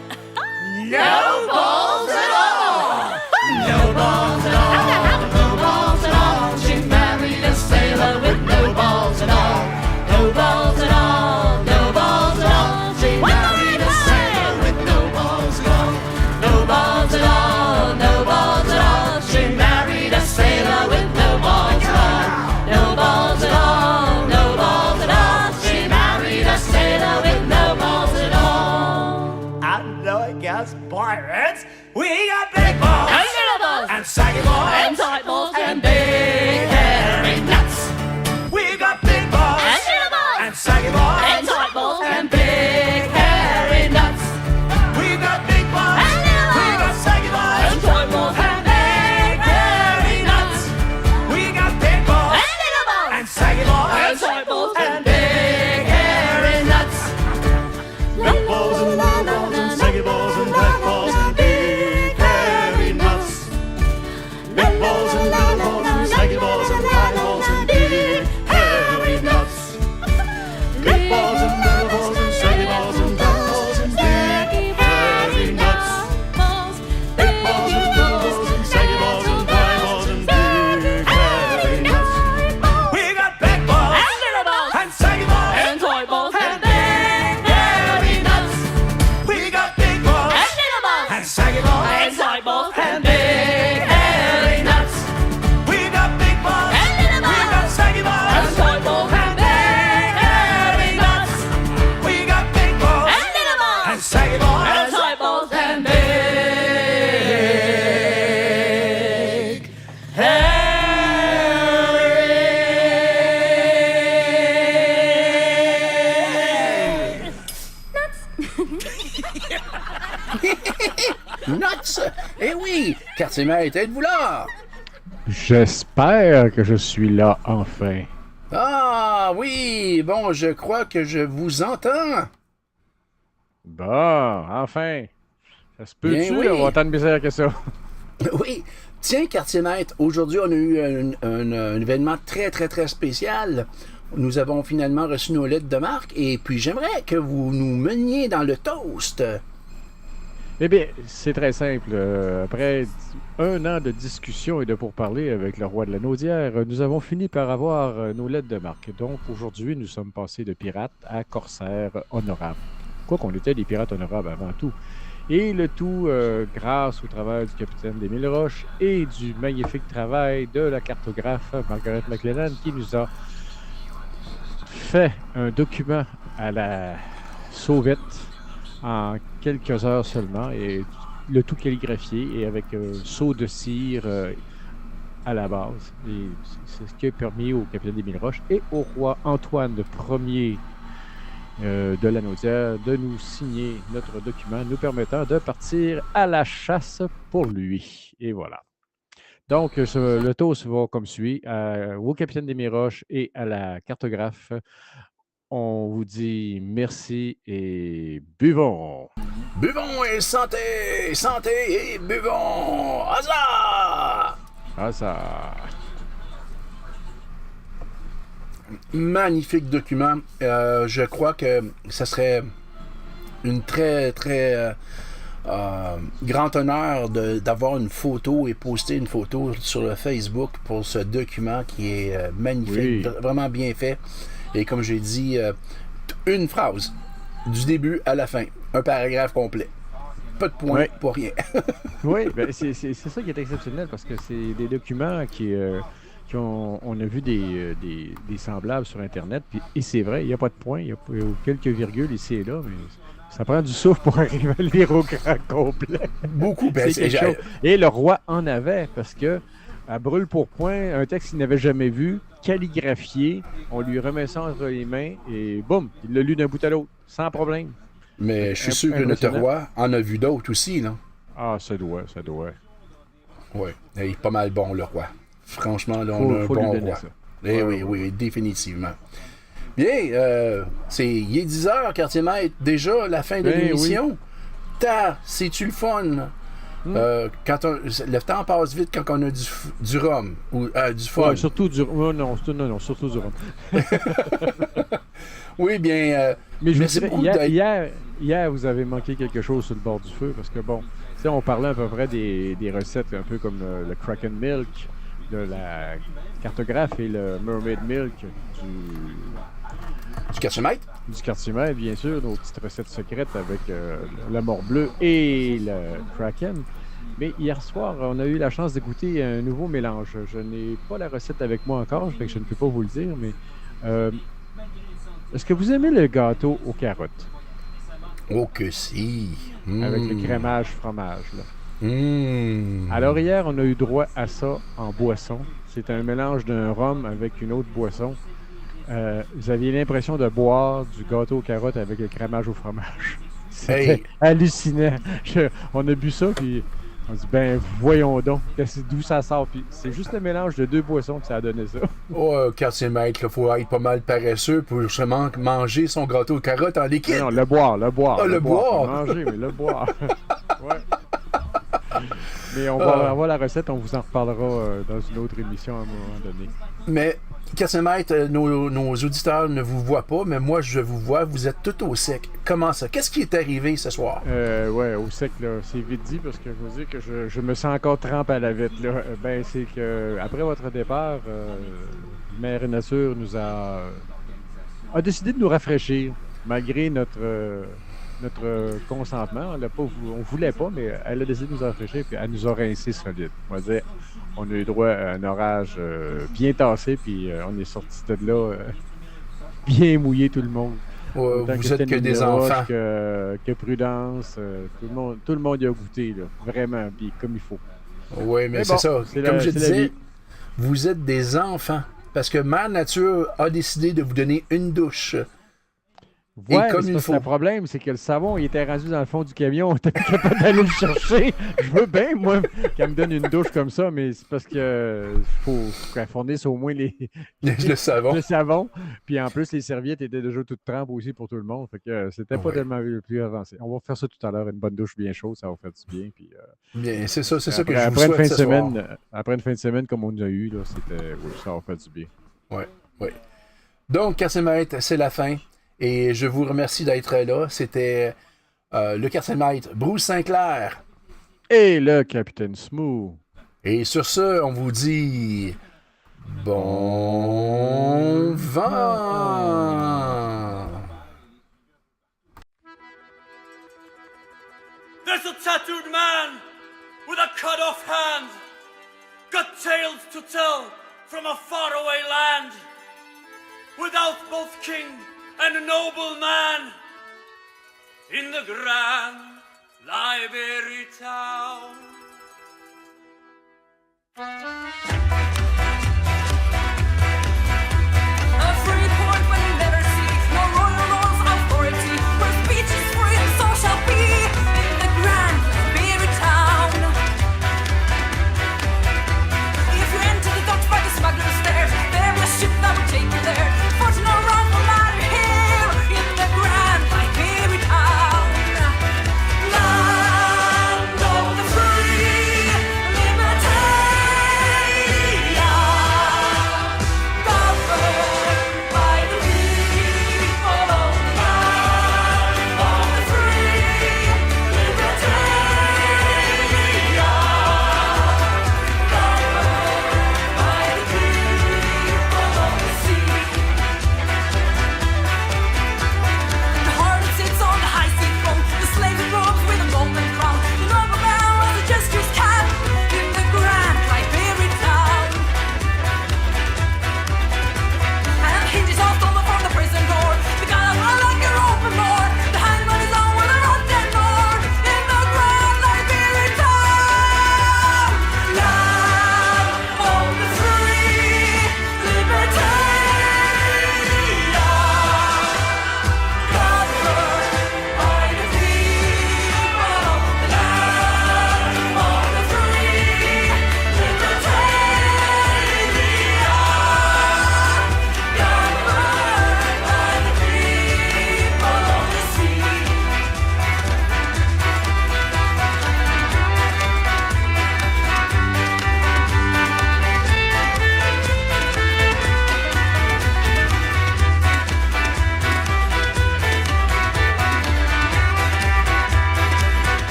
no balls at all. No balls at all, no balls at all. She married a sailor with no balls at all. No balls at all, no balls at all. She married a sailor with no balls at all. No balls at all, no balls at all. She married a sailor with no balls at all. No balls at all, no balls at all. She married a sailor with no balls at all. And like us pirates, we got big balls. And little balls. And saggy balls. And tight balls. And big hairy nuts. We got big balls. And little balls. And saggy balls. And tight balls. And big hairy nuts. We got big balls. And little balls. We got saggy balls. And tight balls. And big hairy nuts. We got big balls. And little balls. And saggy balls. And tight balls. And big hairy nuts. Big balls and little balls and saggy balls and tight balls and big hairy nuts. Big balls and little balls and saggy balls and tight balls and big hairy nuts. Big balls and little balls and saggy balls and tight balls and big hairy nuts. Big balls and little balls and saggy balls and tight balls and big hairy nuts. We got big balls And little balls. and saggy balls And tight balls. And big hairy nuts. We got big balls And little balls. and saggy balls And tight balls. And big hairy nuts. We got big balls And little we balls. got saggy balls And tight balls. And big hairy nuts. we got big balls And little balls. and saggy balls And tight balls. And big Nuts! Eh oui! Quartier-maître, êtes-vous là? J'espère que je suis là enfin. Ah oui! Bon, je crois que je vous entends. Bon, enfin. Ça se peut-tu Bien oui. avoir tant de misère que ça? Oui. Tiens, quartier-maître, aujourd'hui, on a eu un événement très, très, très spécial. Nous avons finalement reçu nos lettres de marque et puis j'aimerais que vous nous meniez dans le toast. Eh bien, c'est très simple. Après un an de discussion et de pourparlers avec le roi de la Naudière, nous avons fini par avoir nos lettres de marque. Donc, aujourd'hui, nous sommes passés de pirates à corsaires honorables. Quoi qu'on était des pirates honorables avant tout. Et le tout grâce au travail du capitaine d'Émile Roche et du magnifique travail de la cartographe Margaret McLennan qui nous a fait un document à la sauvette en quelques heures seulement et le tout calligraphié et avec sceau de cire à la base. Et c'est ce qui a permis au capitaine d'Émile Roche et au roi Antoine Ier de la Naudière de nous signer notre document nous permettant de partir à la chasse pour lui. Et voilà. Donc, le toast va comme suit. Au capitaine d'Émile Roche et à la cartographe, on vous dit merci et buvons! Buvons et santé! Santé et buvons! Hasard! Hasard! Magnifique document. Je crois que ça serait une très, très grand honneur d'avoir une photo et poster une photo sur le Facebook pour ce document qui est magnifique, vraiment bien fait. Et comme j'ai dit, une phrase, du début à la fin, un paragraphe complet. Pas de point, pas rien. Oui, ben c'est ça qui est exceptionnel parce que c'est des documents on a vu des semblables sur Internet, et c'est vrai, il n'y a pas de point, il y a quelques virgules ici et là, mais ça prend du souffle pour arriver à lire au grand complet. Beaucoup, Et le roi en avait, parce que à brûle pour point, un texte qu'il n'avait jamais vu, calligraphié, on lui remet ça entre les mains, et boum, il l'a lu d'un bout à l'autre, sans problème. Mais je suis sûr que notre roi en a vu d'autres aussi, là. Ah, ça doit. Oui, il est pas mal bon, le roi. Franchement, là, on a un bon roi. Oui, définitivement. Bien, il est 10h, quartier maître, déjà la fin de l'émission. C'est-tu le fun? Le temps passe vite quand on a du rhum ou du fun. Ouais, surtout du surtout du rhum. Oui, bien. Mais je vous dirais, hier, vous avez manqué quelque chose sur le bord du feu parce que, bon, on parlait à peu près des recettes un peu comme le Kraken Milk de la cartographe et le Mermaid Milk du quartier maître. Du quartier maître, bien sûr, nos petites recettes secrètes avec le mort bleu et le Kraken. Mais hier soir, on a eu la chance de goûter un nouveau mélange. Je n'ai pas la recette avec moi encore, fait que je ne peux pas vous le dire, mais est-ce que vous aimez le gâteau aux carottes? Oh que si! Avec le crémage fromage, là. Alors hier, on a eu droit à ça en boisson. C'est un mélange d'un rhum avec une autre boisson. Vous aviez l'impression de boire du gâteau aux carottes avec le crémage au fromage. C'était hallucinant. On a bu ça, puis on dit, ben voyons donc, d'où ça sort. Puis c'est juste le mélange de deux boissons que ça a donné ça. Oh, quartier maître, il faut être pas mal paresseux pour justement manger son gâteau aux carottes en liquide. Non, le boire. Ah, le boire! Pas manger, mais le boire. Ouais. Mais on va avoir la recette, on vous en reparlera dans une autre émission à un moment donné. Mais, quartier maître, nos auditeurs ne vous voient pas, mais moi je vous vois, vous êtes tout au sec. Comment ça? Qu'est-ce qui est arrivé ce soir? Ouais, au sec, là, c'est vite dit, parce que je vous dis que je me sens encore trempe à la vite, là. Ben, c'est que après votre départ, Mère Nature a décidé de nous rafraîchir, malgré notre consentement. On voulait pas, mais elle a décidé de nous rafraîchir, puis elle nous a rincé solide. On va dire, on a eu droit à un orage bien tassé, puis on est sorti de là bien mouillé tout le monde. Vous êtes que des enfants. Que Prudence, tout le monde y a goûté, là, vraiment, puis comme il faut. Oui, mais c'est ça. Comme je disais, vous êtes des enfants, parce que Mère Nature a décidé de vous donner une douche. Ouais, le problème, c'est que le savon, il était rendu dans le fond du camion. On était pas capable d'aller le chercher. Je veux bien, moi, qu'elle me donne une douche comme ça, mais c'est parce que faut qu'elle fournisse au moins le savon. Le savon. Puis en plus, les serviettes étaient déjà toutes trempes aussi pour tout le monde. Fait que c'était pas tellement plus avancé. On va faire ça tout à l'heure, une bonne douche bien chaude, ça va faire du bien. Puis, bien, c'est ça que je vous souhaite ce soir. Après une fin de semaine comme on a eu, là, ça va faire du bien. Oui. Donc, quartier maître, c'est la fin. Et je vous remercie d'être là. C'était le quartier maître Bruce Sinclair. Et le capitaine Smooth. Et sur ce, on vous dit bon vent. There's a tattooed man with a cut-off hand, got tales to tell from a faraway land, without both king and a noble man, in the grand Library Town.